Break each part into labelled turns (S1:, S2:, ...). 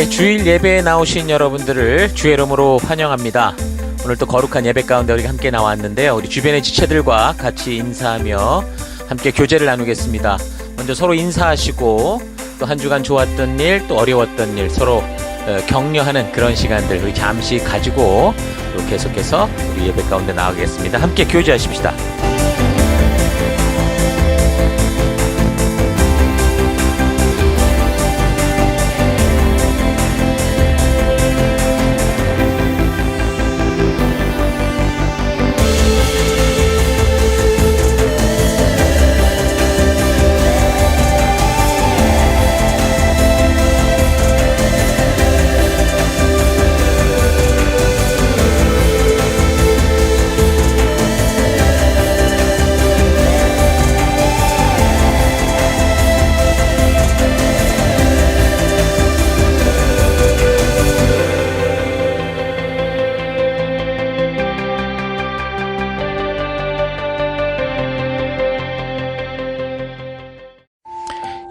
S1: 주일 예배에 나오신 여러분들을 주의 이름으로 환영합니다. 오늘 또 거룩한 예배 가운데 우리가 함께 나왔는데요. 우리 주변의 지체들과 같이 인사하며 함께 교제를 나누겠습니다. 먼저 서로 인사하시고 또 한 주간 좋았던 일, 또 어려웠던 일 서로 격려하는 그런 시간들 우리 잠시 가지고 또 계속해서 우리 예배 가운데 나가겠습니다. 함께 교제하십시다.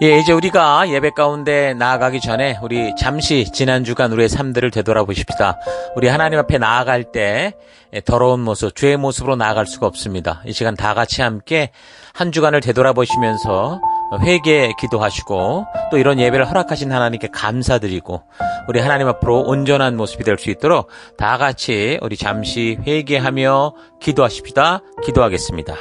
S1: 이제 우리가 예배 가운데 나아가기 전에 우리 잠시 지난 주간 우리의 삶들을 되돌아보십시다. 우리 하나님 앞에 나아갈 때 더러운 모습, 죄의 모습으로 나아갈 수가 없습니다. 이 시간 다 같이 함께 한 주간을 되돌아보시면서 회개 기도하시고 또 이런 예배를 허락하신 하나님께 감사드리고 우리 하나님 앞으로 온전한 모습이 될 수 있도록 다 같이 우리 잠시 회개하며 기도하십시다. 기도하겠습니다.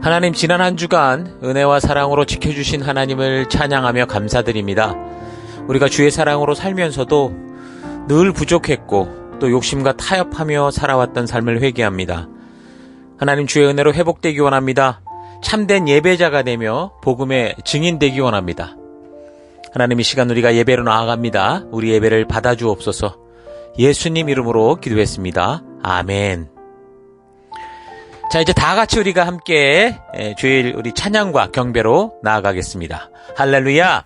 S1: 하나님, 지난 한 주간 은혜와 사랑으로 지켜주신 하나님을 찬양하며 감사드립니다. 우리가 주의 사랑으로 살면서도 늘 부족했고 또 욕심과 타협하며 살아왔던 삶을 회개합니다. 하나님, 주의 은혜로 회복되기 원합니다. 참된 예배자가 되며 복음의 증인되기 원합니다. 하나님, 이 시간 우리가 예배로 나아갑니다. 우리 예배를 받아주옵소서. 예수님 이름으로 기도했습니다. 아멘. 자, 이제 다 같이 우리가 함께 주일 우리 찬양과 경배로 나아가겠습니다. 할렐루야!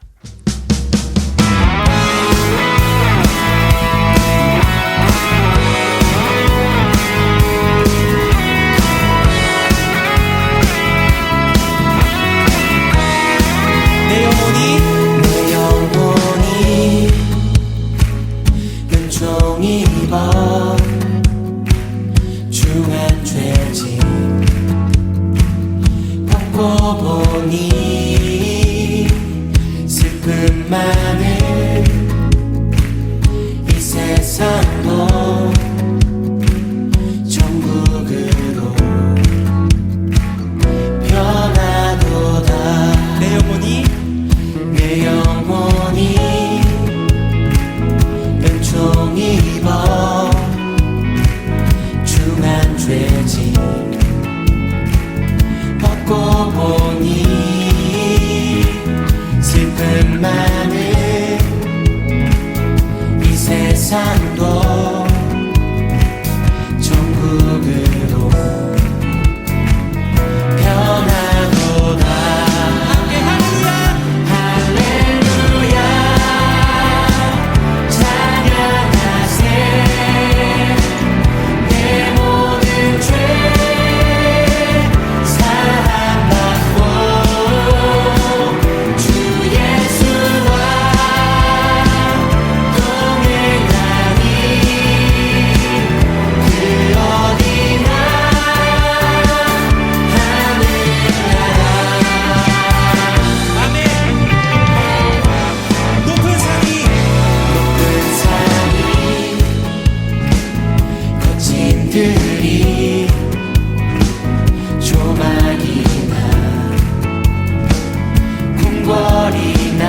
S2: 내 영혼이 은총이 입어 중한 죄짐 벗고 보니 슬픔만을 이 세상도 천국으로 변하도다. 내 영혼이 은총이 입어 중한 죄짐 벗고 보니 슬픔만을 이 세상도 천국으로 변하도다. 함께 할렐루야 찬양하세. 내 모든 죄 사함받고 주 예수와 동행하니 그 어디나 하늘나라. 아멘. 높은 산이 거친 들이 조막이나 궁궐이나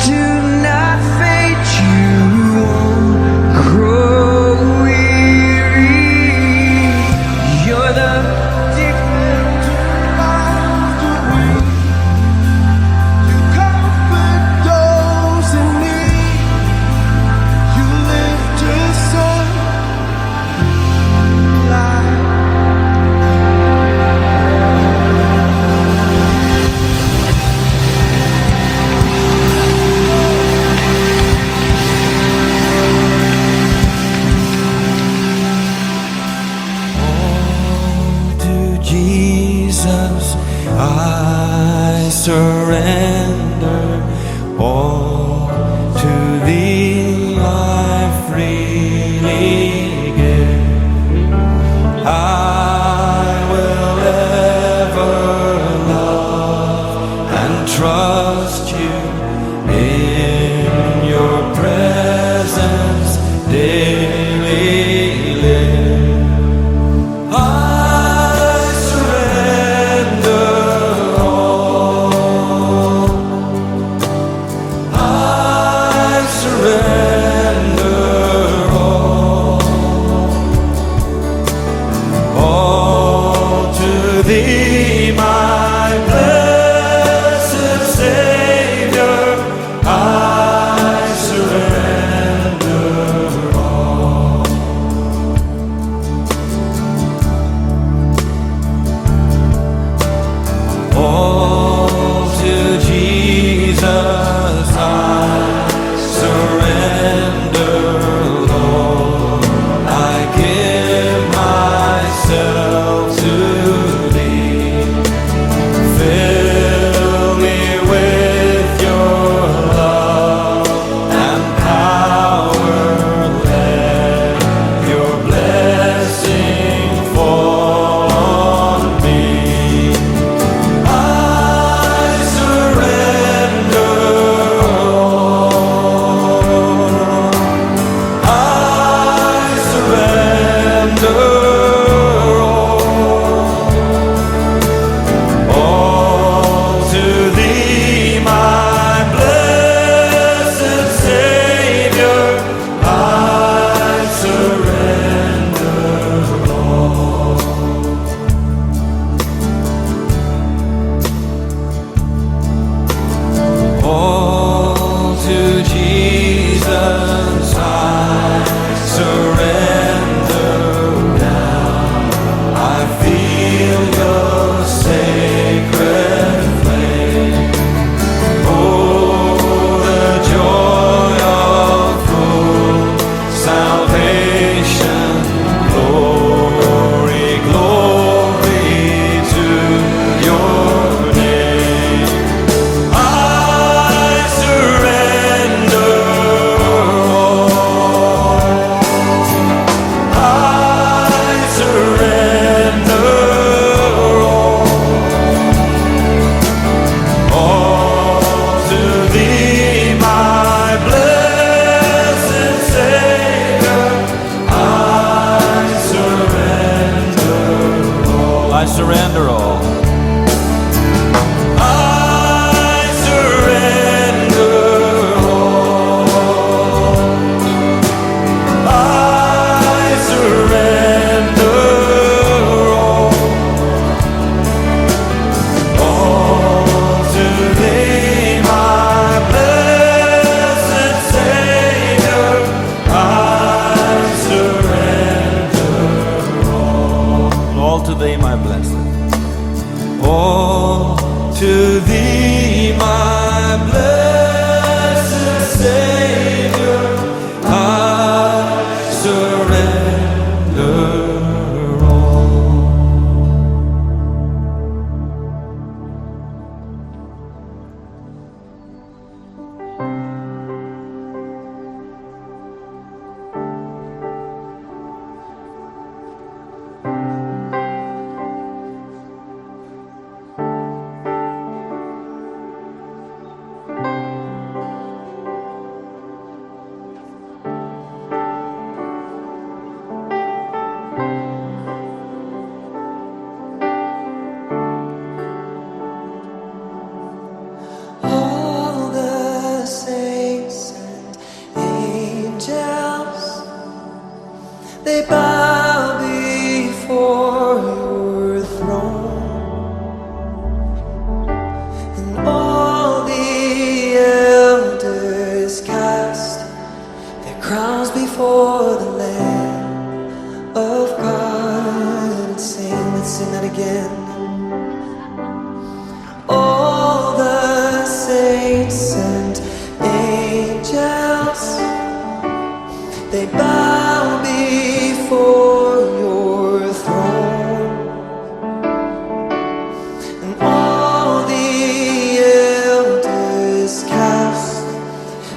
S3: do not fade, you won't grow weary. You're the difference of the weak. You comfort those in need. You lift us up like to Jesus I surrender. All to Thee I freely give. I will ever love and trust You in Your presence daily live. I surrender all. I surrender all to Thee, my blessed Savior. I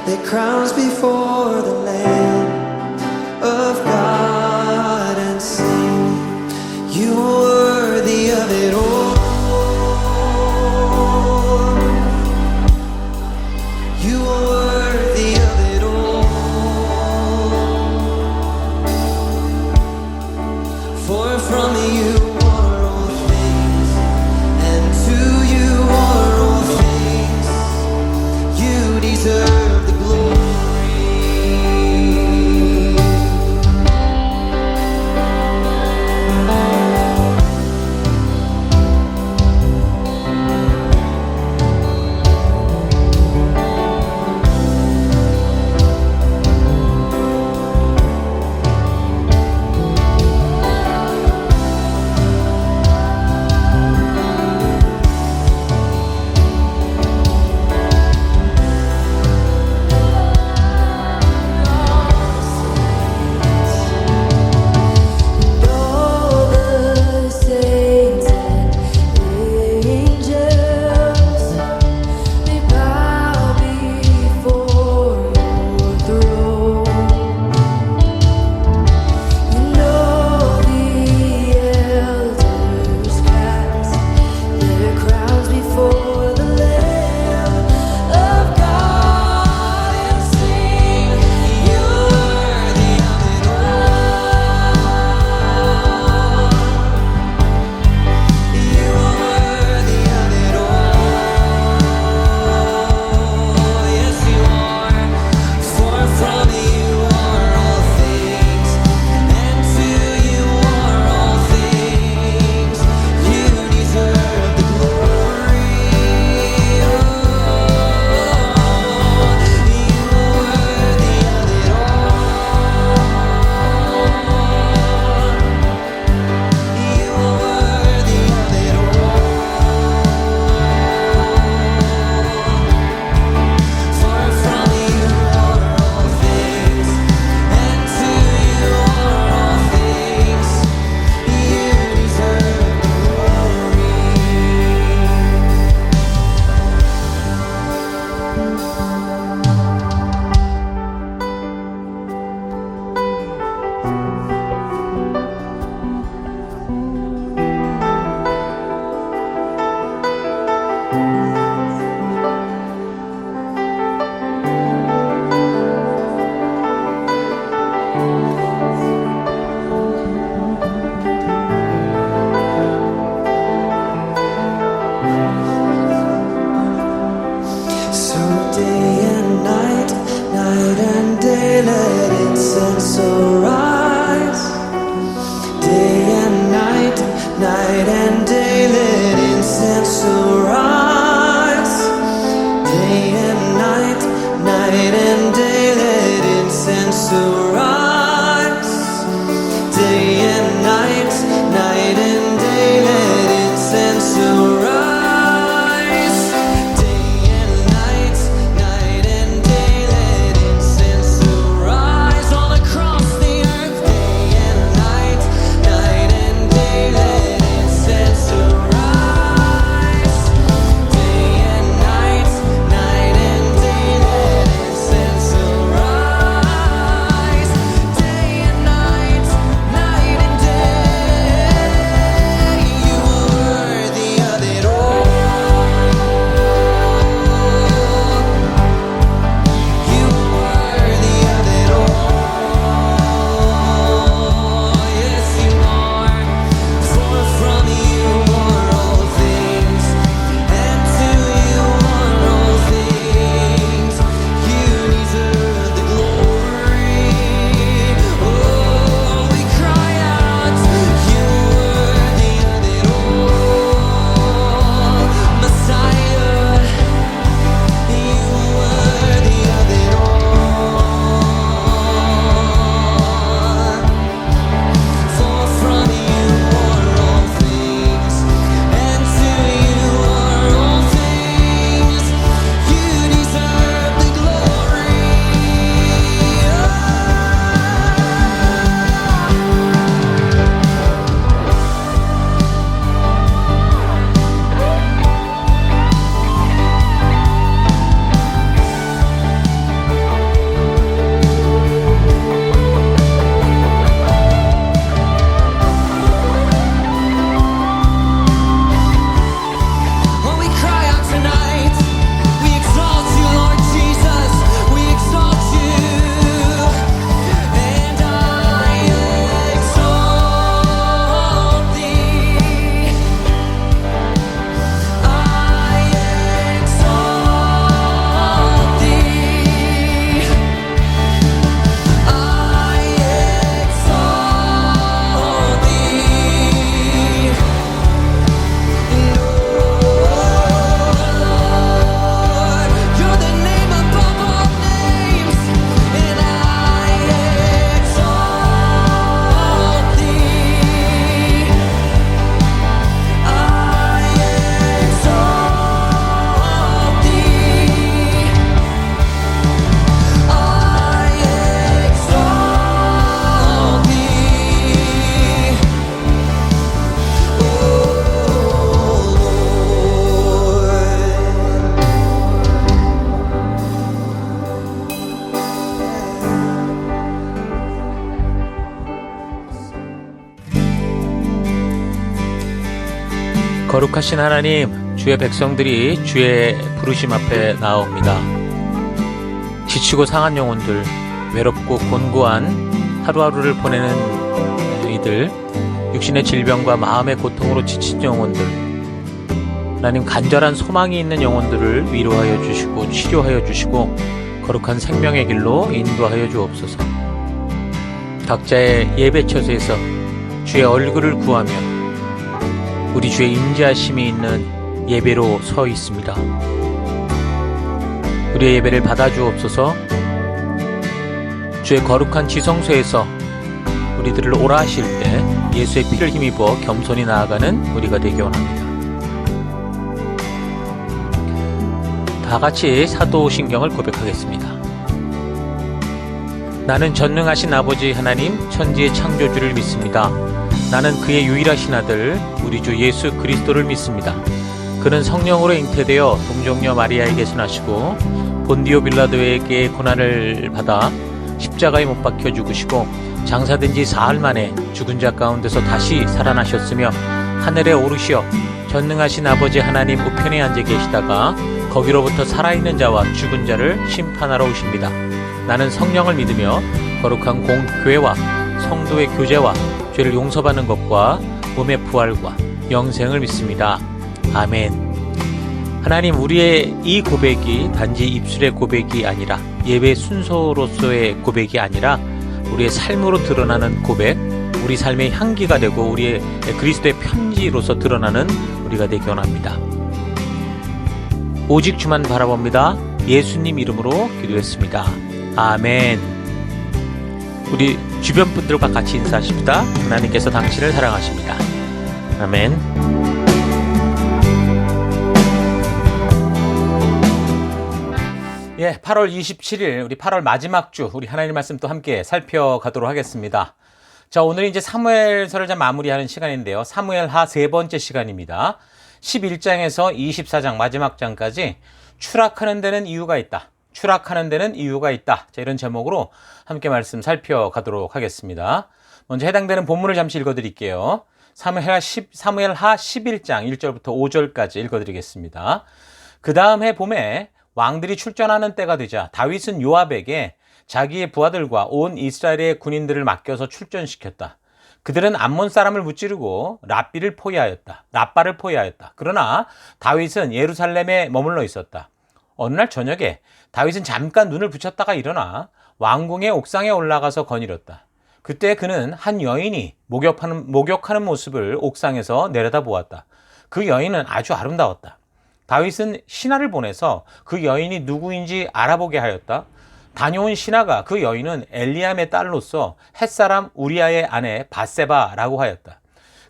S2: their crowns before the Lamb of God and sing, you are worthy of it all. You are worthy of it all. For from you are all things, and to you are all things. You deserve the glory. All the saints and angels, they bow before your throne. And all the elders cast their crowns before the Lamb of God and sing, you are worthy of it all. You are worthy of it all. Yes, you are. For from you are all things, and to you are all things. You deserve the glory. You are worthy of it all. You are worthy of it all. For from you are all things, and to you are all things. You deserve the glory. So day and night, night and day, let incense arise. Day and night, night and day, let incense arise. Day and night, night and day, let incense arise. Day and night, night and day, let incense arise. Day and night, night and day, let incense arise all across the earth. Day and night, night and day, let incense arise. Day and night, night and day, let incense arise.
S1: 거룩하신 하나님, 주의 백성들이 주의 부르심 앞에 나옵니다. 지치고 상한 영혼들, 외롭고 곤고한 하루하루를 보내는 이들, 육신의 질병과 마음의 고통으로 지친 영혼들, 하나님 간절한 소망이 있는 영혼들을 위로하여 주시고 치료하여 주시고 거룩한 생명의 길로 인도하여 주옵소서. 각자의 예배 처소에서 주의 얼굴을 구하며 우리 주의 인자하심이 있는 예배로 서 있습니다. 우리의 예배를 받아주옵소서. 주의 거룩한 지성소에서 우리들을 오라 하실 때 예수의 피를 힘입어 겸손히 나아가는 우리가 되기 원합니다. 다 같이 사도신경을 고백하겠습니다. 나는 전능하신 아버지 하나님 천지의 창조주를 믿습니다. 나는 그의 유일하신 아들 우리 주 예수 그리스도를 믿습니다. 그는 성령으로 잉태되어 동정녀 마리아에게서 나시고 본디오 빌라도에게 고난을 받아 십자가에 못 박혀 죽으시고 장사된 지 사흘 만에 죽은 자 가운데서 다시 살아나셨으며 하늘에 오르시어 전능하신 아버지 하나님 우편에 앉아 계시다가 거기로부터 살아있는 자와 죽은 자를 심판하러 오십니다. 나는 성령을 믿으며 거룩한 공교회와 성도의 교제와 죄를 용서받는 것과 몸의 부활과 영생을 믿습니다. 아멘. 하나님, 우리의 이 고백이 단지 입술의 고백이 아니라 예배 순서로서의 고백이 아니라 우리의 삶으로 드러나는 고백, 우리 삶의 향기가 되고 우리의 그리스도의 편지로서 드러나는 우리가 되기 원합니다. 오직 주만 바라봅니다. 예수님 이름으로 기도했습니다. 아멘. 우리 주변 분들과 같이 인사하십시다. 하나님께서 당신을 사랑하십니다. 아멘. 예, 8월 27일 우리 8월 마지막 주 우리 하나님 말씀 또 함께 살펴가도록 하겠습니다. 자, 오늘 이제 사무엘서를 좀 마무리하는 시간인데요. 사무엘하 세 번째 시간입니다. 11장에서 24장 마지막 장까지 추락하는 데는 이유가 있다. 추락하는 데는 이유가 있다. 자, 이런 제목으로 함께 말씀 살펴가도록 하겠습니다. 먼저 해당되는 본문을 잠시 읽어드릴게요. 사무엘하 11장 1절부터 5절까지 읽어드리겠습니다. 그 다음 해 봄에 왕들이 출전하는 때가 되자 다윗은 요압에게 자기의 부하들과 온 이스라엘의 군인들을 맡겨서 출전시켰다. 그들은 암몬 사람을 무찌르고 랍바를 포위하였다. 그러나 다윗은 예루살렘에 머물러 있었다. 어느 날 저녁에 다윗은 잠깐 눈을 붙였다가 일어나 왕궁의 옥상에 올라가서 거닐었다. 그때 그는 한 여인이 목욕하는 모습을 옥상에서 내려다보았다. 그 여인은 아주 아름다웠다. 다윗은 신하를 보내서 그 여인이 누구인지 알아보게 하였다. 다녀온 신하가 그 여인은 엘리암의 딸로서 햇사람 우리아의 아내 밧세바라고 하였다.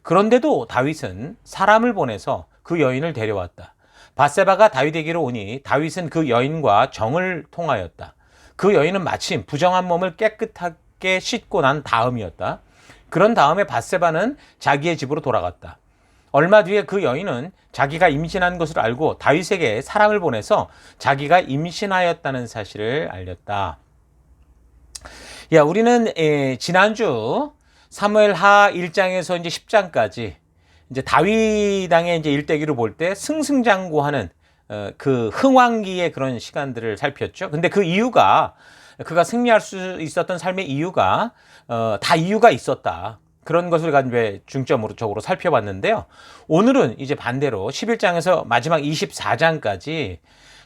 S1: 그런데도 다윗은 사람을 보내서 그 여인을 데려왔다. 밧세바가 다윗에게로 오니 다윗은 그 여인과 정을 통하였다. 그 여인은 마침 부정한 몸을 깨끗하게 씻고 난 다음이었다. 그런 다음에 밧세바는 자기의 집으로 돌아갔다. 얼마 뒤에 그 여인은 자기가 임신한 것을 알고 다윗에게 사람을 보내서 자기가 임신하였다는 사실을 알렸다. 야, 우리는 지난주 사무엘하 1장에서 이제 10장까지 이제 다윗 왕의 이제 일대기로 볼 때 승승장구하는 그 흥왕기의 그런 시간들을 살폈죠. 근데 그 이유가 그가 승리할 수 있었던 삶의 이유가 다 이유가 있었다. 그런 것을 가지고 중점으로 살펴봤는데요. 오늘은 이제 반대로 11장에서 마지막 24장까지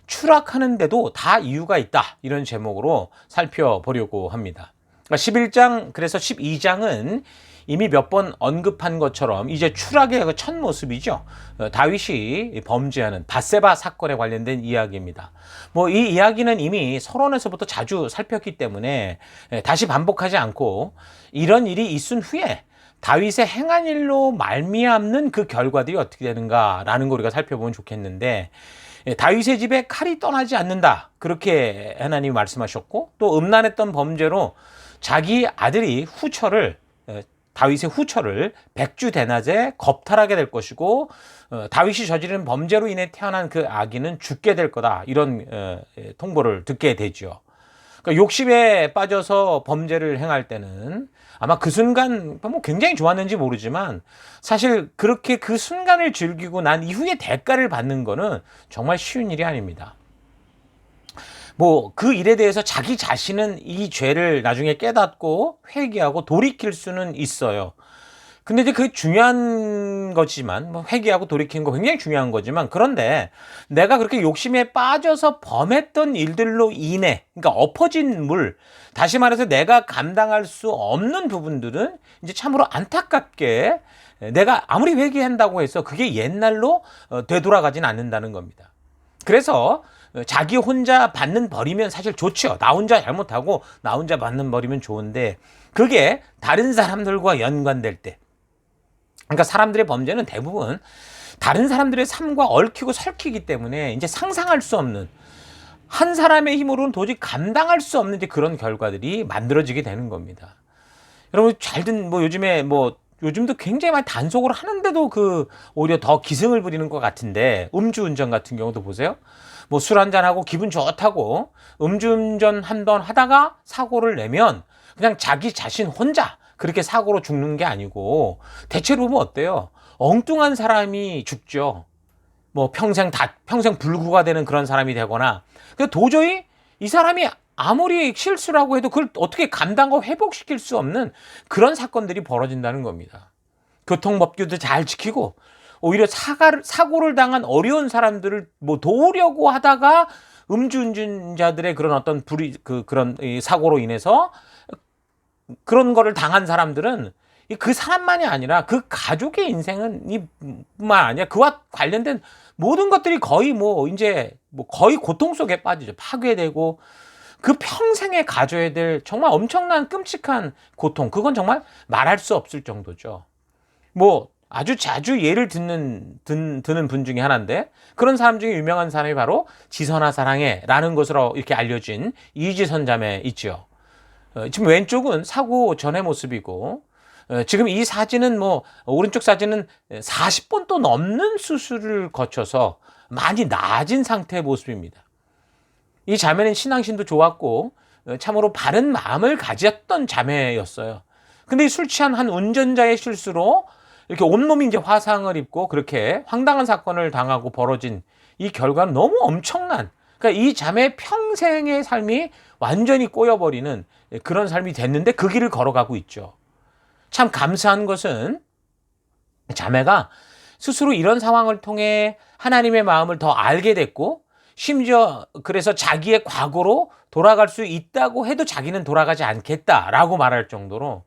S1: 추락하는데도 다 이유가 있다. 이런 제목으로 살펴보려고 합니다. 그러니까 11장, 그래서 12장은 이미 몇 번 언급한 것처럼 이제 추락의 그 첫 모습이죠. 다윗이 범죄하는 밧세바 사건에 관련된 이야기입니다. 뭐 이 이야기는 이미 서론에서부터 자주 살폈기 때문에 다시 반복하지 않고 이런 일이 있은 후에 다윗의 행한 일로 말미암는 그 결과들이 어떻게 되는가라는 걸 우리가 살펴보면 좋겠는데, 다윗의 집에 칼이 떠나지 않는다. 그렇게 하나님이 말씀하셨고, 또 음란했던 범죄로 자기 아들이 다윗의 후처를 백주 대낮에 겁탈하게 될 것이고, 다윗이 저지른 범죄로 인해 태어난 그 아기는 죽게 될 거다. 이런 통보를 듣게 되죠. 그러니까 욕심에 빠져서 범죄를 행할 때는 아마 그 순간 뭐 굉장히 좋았는지 모르지만 사실 그렇게 그 순간을 즐기고 난 이후에 대가를 받는 거는 정말 쉬운 일이 아닙니다. 뭐 그 일에 대해서 자기 자신은 이 죄를 나중에 깨닫고 회개하고 돌이킬 수는 있어요. 근데 이제 그게 중요한 거지만, 뭐 회개하고 돌이키는 거 굉장히 중요한 거지만, 그런데 내가 그렇게 욕심에 빠져서 범했던 일들로 인해, 그러니까 엎어진 물, 다시 말해서 내가 감당할 수 없는 부분들은 이제 참으로 안타깝게 내가 아무리 회개한다고 해서 그게 옛날로 되돌아가진 않는다는 겁니다. 그래서 자기 혼자 받는 벌이면 사실 좋죠. 나 혼자 잘못하고 나 혼자 받는 벌이면 좋은데, 그게 다른 사람들과 연관될 때, 그러니까 사람들의 범죄는 대부분 다른 사람들의 삶과 얽히고 설키기 때문에 이제 상상할 수 없는, 한 사람의 힘으로는 도저히 감당할 수 없는 이제 그런 결과들이 만들어지게 되는 겁니다. 여러분 뭐 요즘에 뭐 요즘도 굉장히 많이 단속을 하는데도 오히려 더 기승을 부리는 것 같은데, 음주운전 같은 경우도 보세요. 뭐 술 한잔하고 기분 좋다고 음주운전 한 번 하다가 사고를 내면 그냥 자기 자신 혼자 그렇게 사고로 죽는 게 아니고 대체로 보면 어때요? 엉뚱한 사람이 죽죠. 뭐 평생 불구가 되는 그런 사람이 되거나, 도저히 이 사람이 아무리 실수라고 해도 그걸 어떻게 감당하고 회복시킬 수 없는 그런 사건들이 벌어진다는 겁니다. 교통법규도 잘 지키고 오히려 사고를 당한 어려운 사람들을 뭐 도우려고 하다가 음주운전자들의 그런 어떤 그런 사고로 인해서 그런 거를 당한 사람들은 그 사람만이 아니라 그 가족의 인생은 뿐만 아니라 그와 관련된 모든 것들이 거의 거의 고통 속에 빠지죠. 파괴되고 그 평생에 가져야 될 정말 엄청난 끔찍한 고통, 그건 정말 말할 수 없을 정도죠. 뭐 아주 자주 예를 드는 분 중에 하나인데, 그런 사람 중에 유명한 사람이 바로 지선아 사랑해라는 것으로 이렇게 알려진 이지선 자매 있죠. 지금 왼쪽은 사고 전의 모습이고, 지금 이 사진은 오른쪽 사진은 40번도 넘는 수술을 거쳐서 많이 나아진 상태의 모습입니다. 이 자매는 신앙심도 좋았고 참으로 바른 마음을 가졌던 자매였어요. 근데 이 술 취한 한 운전자의 실수로 이렇게 온몸이 이제 화상을 입고 그렇게 황당한 사건을 당하고 벌어진 이 결과는 너무 엄청난, 그러니까 이 자매의 평생의 삶이 완전히 꼬여버리는 그런 삶이 됐는데 그 길을 걸어가고 있죠. 참 감사한 것은 자매가 스스로 이런 상황을 통해 하나님의 마음을 더 알게 됐고, 심지어 그래서 자기의 과거로 돌아갈 수 있다고 해도 자기는 돌아가지 않겠다라고 말할 정도로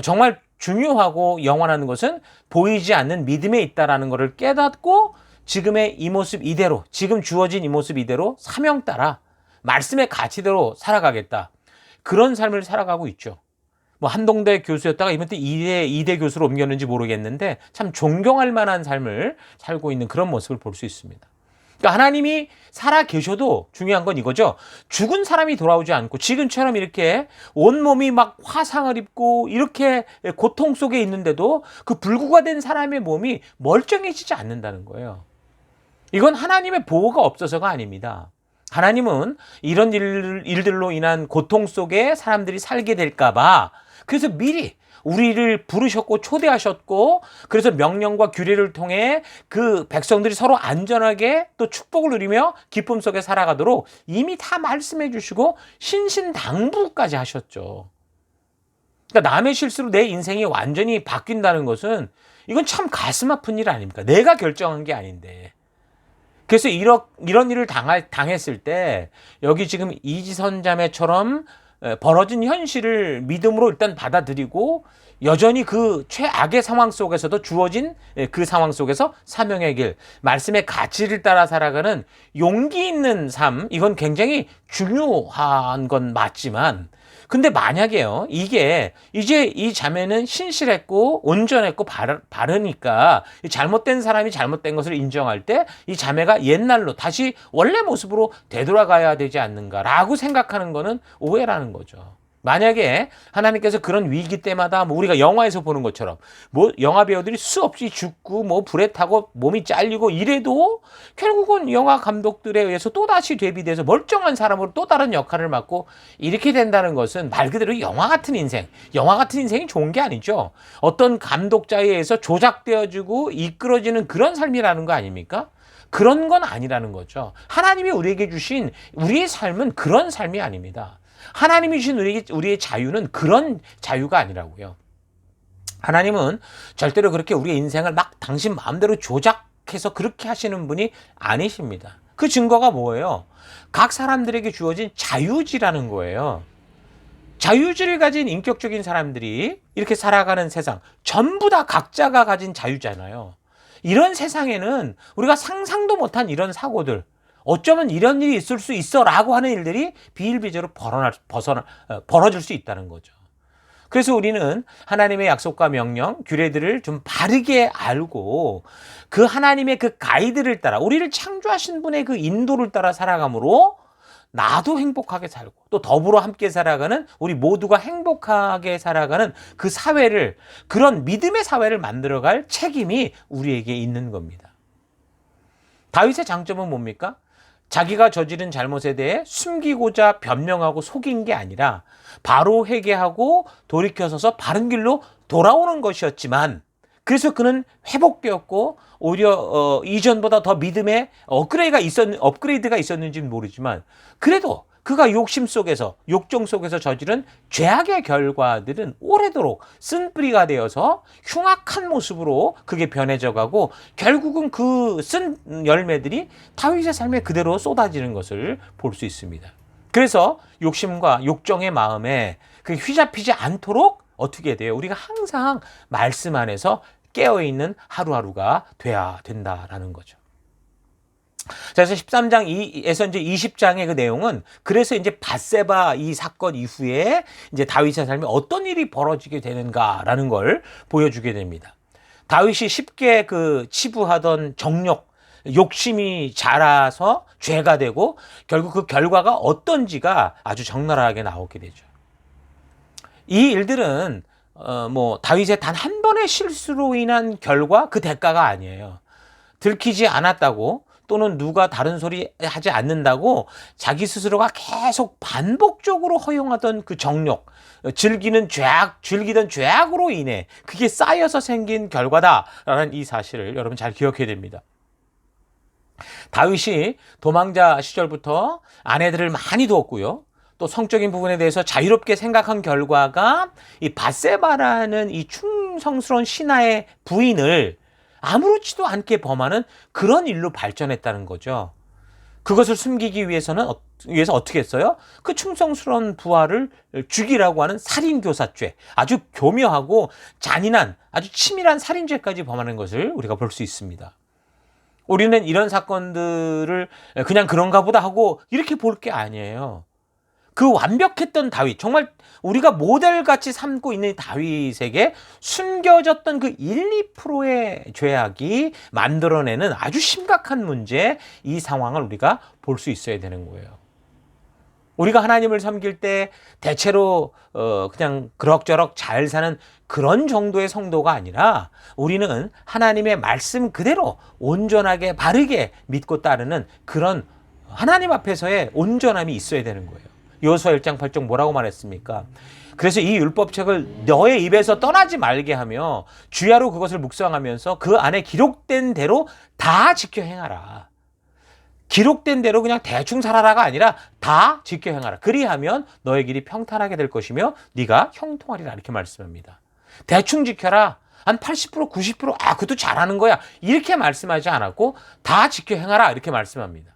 S1: 정말 중요하고 영원한 것은 보이지 않는 믿음에 있다라는 것을 깨닫고 지금의 이 모습 이대로, 지금 주어진 이 모습 이대로 사명 따라 말씀의 가치대로 살아가겠다, 그런 삶을 살아가고 있죠. 한동대 교수였다가 이번 때 이대 교수로 옮겼는지 모르겠는데 참 존경할 만한 삶을 살고 있는 그런 모습을 볼 수 있습니다. 그러니까 하나님이 살아 계셔도 중요한 건 이거죠. 죽은 사람이 돌아오지 않고 지금처럼 이렇게 온몸이 막 화상을 입고 이렇게 고통 속에 있는데도 그 불구가 된 사람의 몸이 멀쩡해지지 않는다는 거예요. 이건 하나님의 보호가 없어서가 아닙니다. 하나님은 이런 일들로 인한 고통 속에 사람들이 살게 될까 봐 그래서 미리 우리를 부르셨고 초대하셨고, 그래서 명령과 규례를 통해 그 백성들이 서로 안전하게 또 축복을 누리며 기쁨 속에 살아가도록 이미 다 말씀해 주시고 신신당부까지 하셨죠. 그러니까 남의 실수로 내 인생이 완전히 바뀐다는 것은 이건 참 가슴 아픈 일 아닙니까? 내가 결정한 게 아닌데. 그래서 이런 일을 당했을 때 여기 지금 이지선 자매처럼 벌어진 현실을 믿음으로 일단 받아들이고 여전히 그 최악의 상황 속에서도 주어진 그 상황 속에서 사명의 길, 말씀의 가치를 따라 살아가는 용기 있는 삶, 이건 굉장히 중요한 건 맞지만, 근데 만약에요, 이게 이제 이 자매는 신실했고 온전했고 바르니까 잘못된 사람이 잘못된 것을 인정할 때 이 자매가 옛날로 다시 원래 모습으로 되돌아가야 되지 않는가라고 생각하는 거는 오해라는 거죠. 만약에 하나님께서 그런 위기 때마다 뭐 우리가 영화에서 보는 것처럼 뭐 영화 배우들이 수없이 죽고 뭐 불에 타고 몸이 잘리고 이래도 결국은 영화 감독들에 의해서 또다시 대비돼서 멀쩡한 사람으로 또 다른 역할을 맡고 이렇게 된다는 것은 말 그대로 영화 같은 인생, 영화 같은 인생이 좋은 게 아니죠. 어떤 감독자에 의해서 조작되어지고 이끌어지는 그런 삶이라는 거 아닙니까? 그런 건 아니라는 거죠. 하나님이 우리에게 주신 우리의 삶은 그런 삶이 아닙니다. 하나님이 주신 우리의 자유는 그런 자유가 아니라고요. 하나님은 절대로 그렇게 우리의 인생을 막 당신 마음대로 조작해서 그렇게 하시는 분이 아니십니다. 그 증거가 뭐예요? 각 사람들에게 주어진 자유지라는 거예요. 자유지를 가진 인격적인 사람들이 이렇게 살아가는 세상, 전부 다 각자가 가진 자유잖아요. 이런 세상에는 우리가 상상도 못한 이런 사고들, 어쩌면 이런 일이 있을 수 있어 라고 하는 일들이 비일비재로 벌어질 수 있다는 거죠. 그래서 우리는 하나님의 약속과 명령, 규례들을 좀 바르게 알고 그 하나님의 그 가이드를 따라 우리를 창조하신 분의 그 인도를 따라 살아감으로 나도 행복하게 살고 또 더불어 함께 살아가는 우리 모두가 행복하게 살아가는 그 사회를, 그런 믿음의 사회를 만들어갈 책임이 우리에게 있는 겁니다. 다윗의 장점은 뭡니까? 자기가 저지른 잘못에 대해 숨기고자 변명하고 속인 게 아니라 바로 회개하고 돌이켜서서 바른 길로 돌아오는 것이었지만, 그래서 그는 회복되었고 오히려 이전보다 더 믿음의 업그레이드가 있었는지는 모르지만, 그래도 그가 욕심 속에서, 욕정 속에서 저지른 죄악의 결과들은 오래도록 쓴뿌리가 되어서 흉악한 모습으로 그게 변해져가고 결국은 그 쓴 열매들이 다윗의 삶에 그대로 쏟아지는 것을 볼 수 있습니다. 그래서 욕심과 욕정의 마음에 그 휘잡히지 않도록 어떻게 돼요? 우리가 항상 말씀 안에서 깨어있는 하루하루가 돼야 된다라는 거죠. 자, 그래서 13장에서 이제 20장의 그 내용은, 그래서 이제 밧세바 이 사건 이후에 이제 다윗의 삶에 어떤 일이 벌어지게 되는가라는 걸 보여주게 됩니다. 다윗이 쉽게 그 치부하던 정욕, 욕심이 자라서 죄가 되고 결국 그 결과가 어떤지가 아주 적나라하게 나오게 되죠. 이 일들은 뭐 다윗의 단 한 번의 실수로 인한 결과, 그 대가가 아니에요. 들키지 않았다고, 또는 누가 다른 소리 하지 않는다고 자기 스스로가 계속 반복적으로 허용하던 그 정욕, 즐기던 죄악으로 인해 그게 쌓여서 생긴 결과다라는 이 사실을 여러분 잘 기억해야 됩니다. 다윗이 도망자 시절부터 아내들을 많이 두었고요. 또 성적인 부분에 대해서 자유롭게 생각한 결과가 이 밧세바라는 이 충성스러운 신하의 부인을 아무렇지도 않게 범하는 그런 일로 발전했다는 거죠. 그것을 숨기기 위해서 어떻게 했어요? 그 충성스러운 부하를 죽이라고 하는 살인교사죄, 아주 교묘하고 잔인한, 아주 치밀한 살인죄까지 범하는 것을 우리가 볼 수 있습니다. 우리는 이런 사건들을 그냥 그런가 보다 하고 이렇게 볼 게 아니에요. 그 완벽했던 다윗, 정말 우리가 모델같이 삼고 있는 다윗에게 숨겨졌던 그 1, 2%의 죄악이 만들어내는 아주 심각한 문제, 이 상황을 우리가 볼 수 있어야 되는 거예요. 우리가 하나님을 섬길 때 대체로 그냥 그럭저럭 잘 사는 그런 정도의 성도가 아니라, 우리는 하나님의 말씀 그대로 온전하게 바르게 믿고 따르는 그런 하나님 앞에서의 온전함이 있어야 되는 거예요. 여호수아 1장 8절 뭐라고 말했습니까? 그래서 이 율법책을 너의 입에서 떠나지 말게 하며 주야로 그것을 묵상하면서 그 안에 기록된 대로 다 지켜 행하라. 기록된 대로 그냥 대충 살아라가 아니라 다 지켜 행하라. 그리하면 너의 길이 평탄하게 될 것이며 네가 형통하리라, 이렇게 말씀합니다. 대충 지켜라, 한 80%, 90% 그것도 잘하는 거야, 이렇게 말씀하지 않았고 다 지켜 행하라, 이렇게 말씀합니다.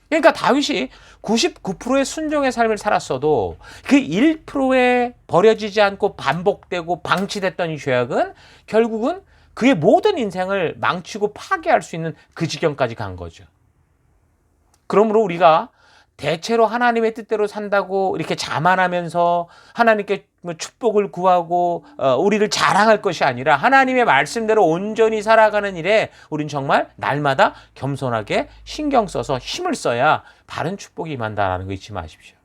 S1: 그러니까 다윗이 99%의 순종의 삶을 살았어도 그 1%에 버려지지 않고 반복되고 방치됐던 이 죄악은 결국은 그의 모든 인생을 망치고 파괴할 수 있는 그 지경까지 간 거죠. 그러므로 우리가 대체로 하나님의 뜻대로 산다고 이렇게 자만하면서 하나님께 축복을 구하고 우리를 자랑할 것이 아니라, 하나님의 말씀대로 온전히 살아가는 일에 우린 정말 날마다 겸손하게 신경 써서 힘을 써야 바른 축복이 임한다는 거 잊지 마십시오.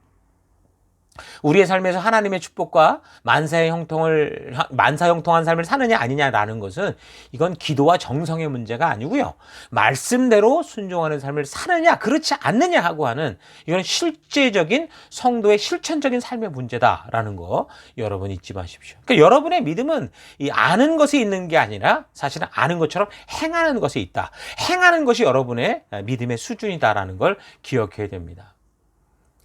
S1: 우리의 삶에서 하나님의 축복과 만사형통한 삶을 사느냐 아니냐라는 것은 이건 기도와 정성의 문제가 아니고요. 말씀대로 순종하는 삶을 사느냐 그렇지 않느냐 하고 하는 이건 실제적인 성도의 실천적인 삶의 문제다라는 거 여러분 잊지 마십시오. 그러니까 여러분의 믿음은 이 아는 것에 있는 게 아니라 사실은 아는 것처럼 행하는 것에 있다. 행하는 것이 여러분의 믿음의 수준이다라는 걸 기억해야 됩니다.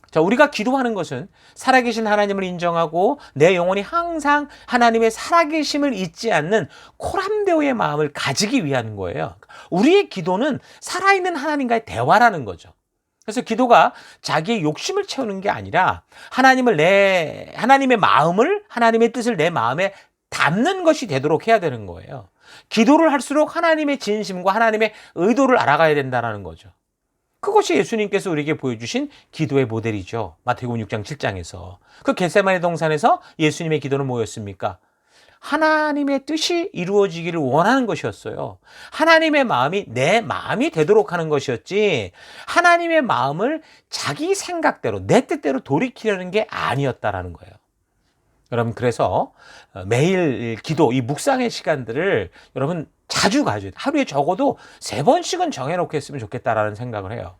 S1: 자, 우리가 기도하는 것은 살아계신 하나님을 인정하고 내 영혼이 항상 하나님의 살아계심을 잊지 않는 코람데오의 마음을 가지기 위한 거예요. 우리의 기도는 살아있는 하나님과의 대화라는 거죠. 그래서 기도가 자기의 욕심을 채우는 게 아니라 하나님의 마음을, 하나님의 뜻을 내 마음에 담는 것이 되도록 해야 되는 거예요. 기도를 할수록 하나님의 진심과 하나님의 의도를 알아가야 된다는 거죠. 그것이 예수님께서 우리에게 보여주신 기도의 모델이죠. 마태복음 6장 7장에서. 그 겟세마네 동산에서 예수님의 기도는 뭐였습니까? 하나님의 뜻이 이루어지기를 원하는 것이었어요. 하나님의 마음이 내 마음이 되도록 하는 것이었지 하나님의 마음을 자기 생각대로 내 뜻대로 돌이키려는 게 아니었다라는 거예요. 여러분 그래서 매일 기도, 이 묵상의 시간들을 여러분 자주 가져야 돼. 하루에 적어도 3번씩은 정해놓고 했으면 좋겠다라는 생각을 해요.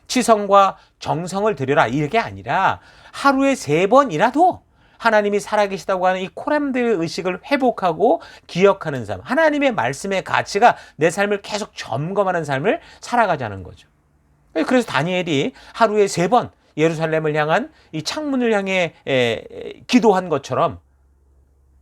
S1: 치성과 정성을 들여라 이게 아니라 하루에 3번이라도 하나님이 살아계시다고 하는 이 코람데오의 의식을 회복하고 기억하는 삶, 하나님의 말씀의 가치가 내 삶을 계속 점검하는 삶을 살아가자는 거죠. 그래서 다니엘이 하루에 3번 예루살렘을 향한 이 창문을 향해 기도한 것처럼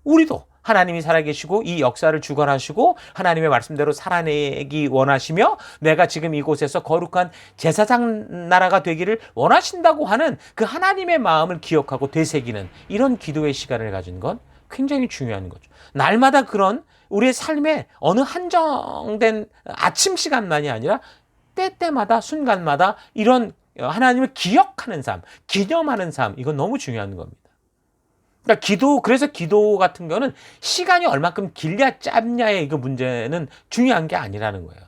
S1: 우리도 하나님이 살아계시고 이 역사를 주관하시고 하나님의 말씀대로 살아내기 원하시며 내가 지금 이곳에서 거룩한 제사장 나라가 되기를 원하신다고 하는 그 하나님의 마음을 기억하고 되새기는 이런 기도의 시간을 가진 건 굉장히 중요한 거죠. 날마다 그런 우리의 삶에 어느 한정된 아침 시간만이 아니라 때때마다 순간마다 이런 하나님을 기억하는 삶, 기념하는 삶, 이건 너무 중요한 겁니다. 그러니까 그래서 기도 같은 경우는 시간이 얼마큼 길냐 짧냐의 그 문제는 중요한 게 아니라는 거예요.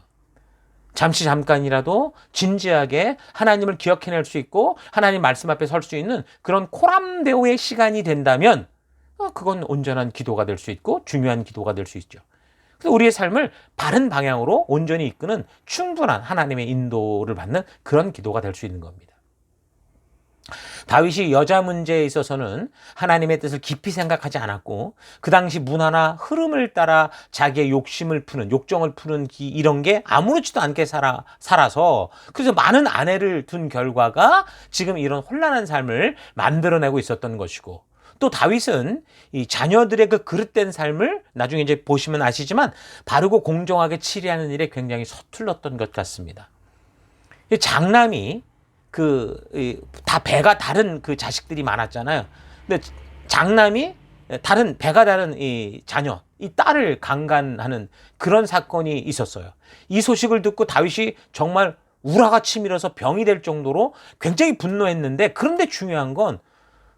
S1: 잠깐이라도 진지하게 하나님을 기억해낼 수 있고 하나님 말씀 앞에 설 수 있는 그런 코람데오의 시간이 된다면 그건 온전한 기도가 될 수 있고 중요한 기도가 될 수 있죠. 그래서 우리의 삶을 바른 방향으로 온전히 이끄는 충분한 하나님의 인도를 받는 그런 기도가 될 수 있는 겁니다. 다윗이 여자 문제에 있어서는 하나님의 뜻을 깊이 생각하지 않았고 그 당시 문화나 흐름을 따라 자기의 욕정을 푸는 이런 게 아무렇지도 않게 살아서 그래서 많은 아내를 둔 결과가 지금 이런 혼란한 삶을 만들어내고 있었던 것이고 또 다윗은 이 자녀들의 그 그릇된 삶을 나중에 이제 보시면 아시지만 바르고 공정하게 치리하는 일에 굉장히 서툴렀던 것 같습니다. 장남이 다 배가 다른 그 자식들이 많았잖아요. 근데 장남이 배가 다른 이 자녀, 이 딸을 강간하는 그런 사건이 있었어요. 이 소식을 듣고 다윗이 정말 우라가 치밀어서 병이 될 정도로 굉장히 분노했는데 그런데 중요한 건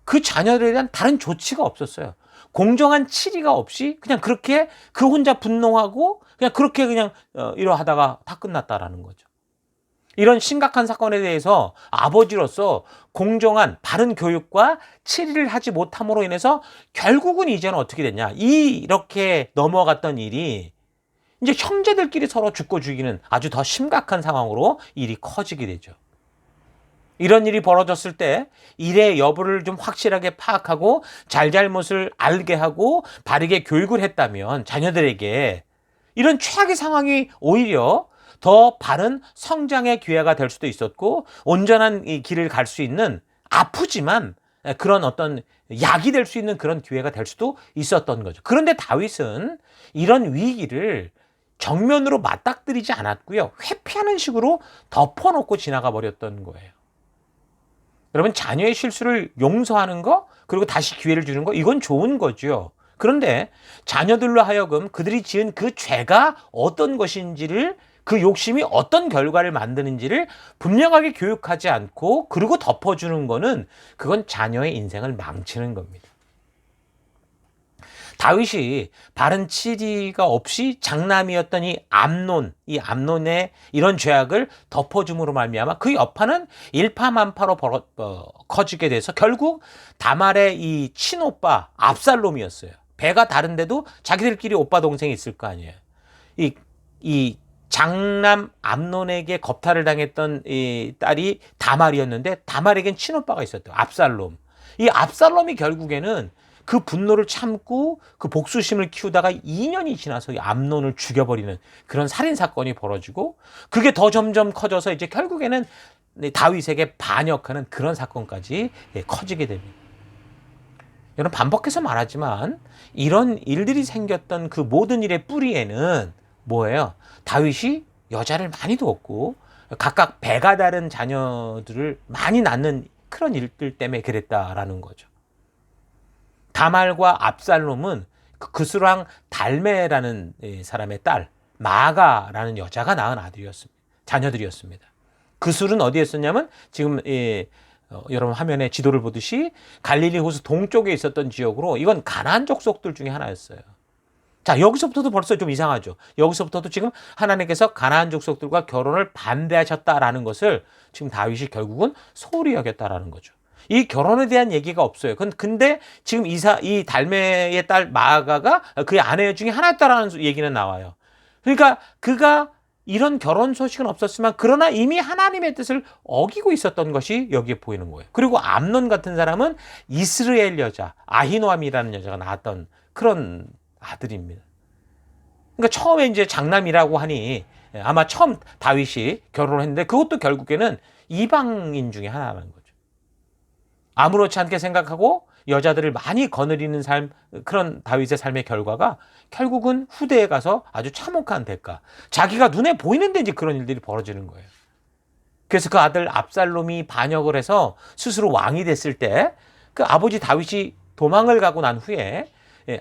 S1: 그 자녀들에 대한 다른 조치가 없었어요. 공정한 치리가 없이 그냥 그렇게 그 혼자 분노하고 그냥 그렇게 이러하다가 다 끝났다라는 거죠. 이런 심각한 사건에 대해서 아버지로서 공정한 바른 교육과 치리를 하지 못함으로 인해서 결국은 이제는 어떻게 됐냐. 이렇게 넘어갔던 일이 이제 형제들끼리 서로 죽고 죽이는 아주 더 심각한 상황으로 일이 커지게 되죠. 이런 일이 벌어졌을 때 일의 여부를 좀 확실하게 파악하고 잘잘못을 알게 하고 바르게 교육을 했다면 자녀들에게 이런 최악의 상황이 오히려 더 바른 성장의 기회가 될 수도 있었고 온전한 이 길을 갈 수 있는 아프지만 그런 어떤 약이 될 수 있는 그런 기회가 될 수도 있었던 거죠. 그런데 다윗은 이런 위기를 정면으로 맞닥뜨리지 않았고요. 회피하는 식으로 덮어놓고 지나가 버렸던 거예요. 여러분 자녀의 실수를 용서하는 거 그리고 다시 기회를 주는 거 이건 좋은 거죠. 그런데 자녀들로 하여금 그들이 지은 그 죄가 어떤 것인지를 그 욕심이 어떤 결과를 만드는지를 분명하게 교육하지 않고 그리고 덮어주는 거는 그건 자녀의 인생을 망치는 겁니다. 다윗이 바른 치리가 없이 장남이었던 이 암논의 이런 죄악을 덮어줌으로 말미암아 그 여파는 일파만파로 커지게 돼서 결국 다말의 이 친오빠 압살롬이었어요. 배가 다른데도 자기들끼리 오빠 동생이 있을 거 아니에요. 이 장남 암논에게 겁탈을 당했던 이 딸이 다말이었는데 다말에겐 친오빠가 있었대요. 압살롬. 이 압살롬이 결국에는 그 분노를 참고 그 복수심을 키우다가 2년이 지나서 이 암논을 죽여버리는 그런 살인사건이 벌어지고 그게 더 점점 커져서 이제 결국에는 다윗에게 반역하는 그런 사건까지 커지게 됩니다. 여러분 반복해서 말하지만 이런 일들이 생겼던 그 모든 일의 뿌리에는 뭐예요? 다윗이 여자를 많이 두었고 각각 배가 다른 자녀들을 많이 낳는 그런 일들 때문에 그랬다라는 거죠. 다말과 압살롬은 그스랑 달메라는 사람의 딸 마가라는 여자가 낳은 자녀들이었습니다. 그술은 어디에 있었냐면 지금 여러분 화면에 지도를 보듯이 갈릴리 호수 동쪽에 있었던 지역으로 이건 가나안 족속들 중에 하나였어요. 자, 여기서부터도 벌써 좀 이상하죠. 여기서부터도 지금 하나님께서 가나안 족속들과 결혼을 반대하셨다라는 것을 지금 다윗이 결국은 소홀히 여겼다라는 거죠. 이 결혼에 대한 얘기가 없어요. 근데 지금 이 달메의 딸 마가가 그의 아내 중에 하나였다라는 얘기는 나와요. 그러니까 그가 이런 결혼 소식은 없었지만 그러나 이미 하나님의 뜻을 어기고 있었던 것이 여기에 보이는 거예요. 그리고 암논 같은 사람은 이스라엘 여자 아히노암이라는 여자가 낳았던 그런 아들입니다. 그러니까 처음에 이제 장남이라고 하니 아마 처음 다윗이 결혼을 했는데 그것도 결국에는 이방인 중에 하나라는 거죠. 아무렇지 않게 생각하고 여자들을 많이 거느리는 삶, 그런 다윗의 삶의 결과가 결국은 후대에 가서 아주 참혹한 대가. 자기가 눈에 보이는데 이제 그런 일들이 벌어지는 거예요. 그래서 그 아들 압살롬이 반역을 해서 스스로 왕이 됐을 때 그 아버지 다윗이 도망을 가고 난 후에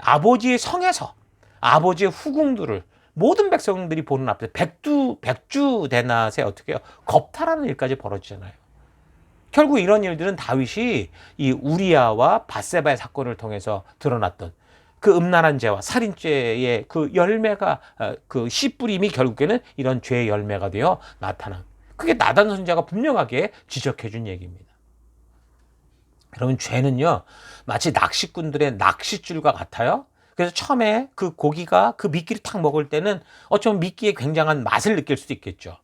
S1: 아버지의 성에서 아버지의 후궁들을 모든 백성들이 보는 앞에서 백주 대낮에 어떻게 해요? 겁탈하는 일까지 벌어지잖아요. 결국 이런 일들은 다윗이 이 우리아와 밧세바의 사건을 통해서 드러났던 그 음란한 죄와 살인죄의 그 열매가 그 씨뿌림이 결국에는 이런 죄의 열매가 되어 나타난 그게 나단 선지자가 분명하게 지적해 준 얘기입니다. 여러분 죄는요 마치 낚시꾼들의 낚싯줄과 같아요. 그래서 처음에 그 고기가 그 미끼를 탁 먹을 때는 어쩌면 미끼의 굉장한 맛을 느낄 수도 있겠죠.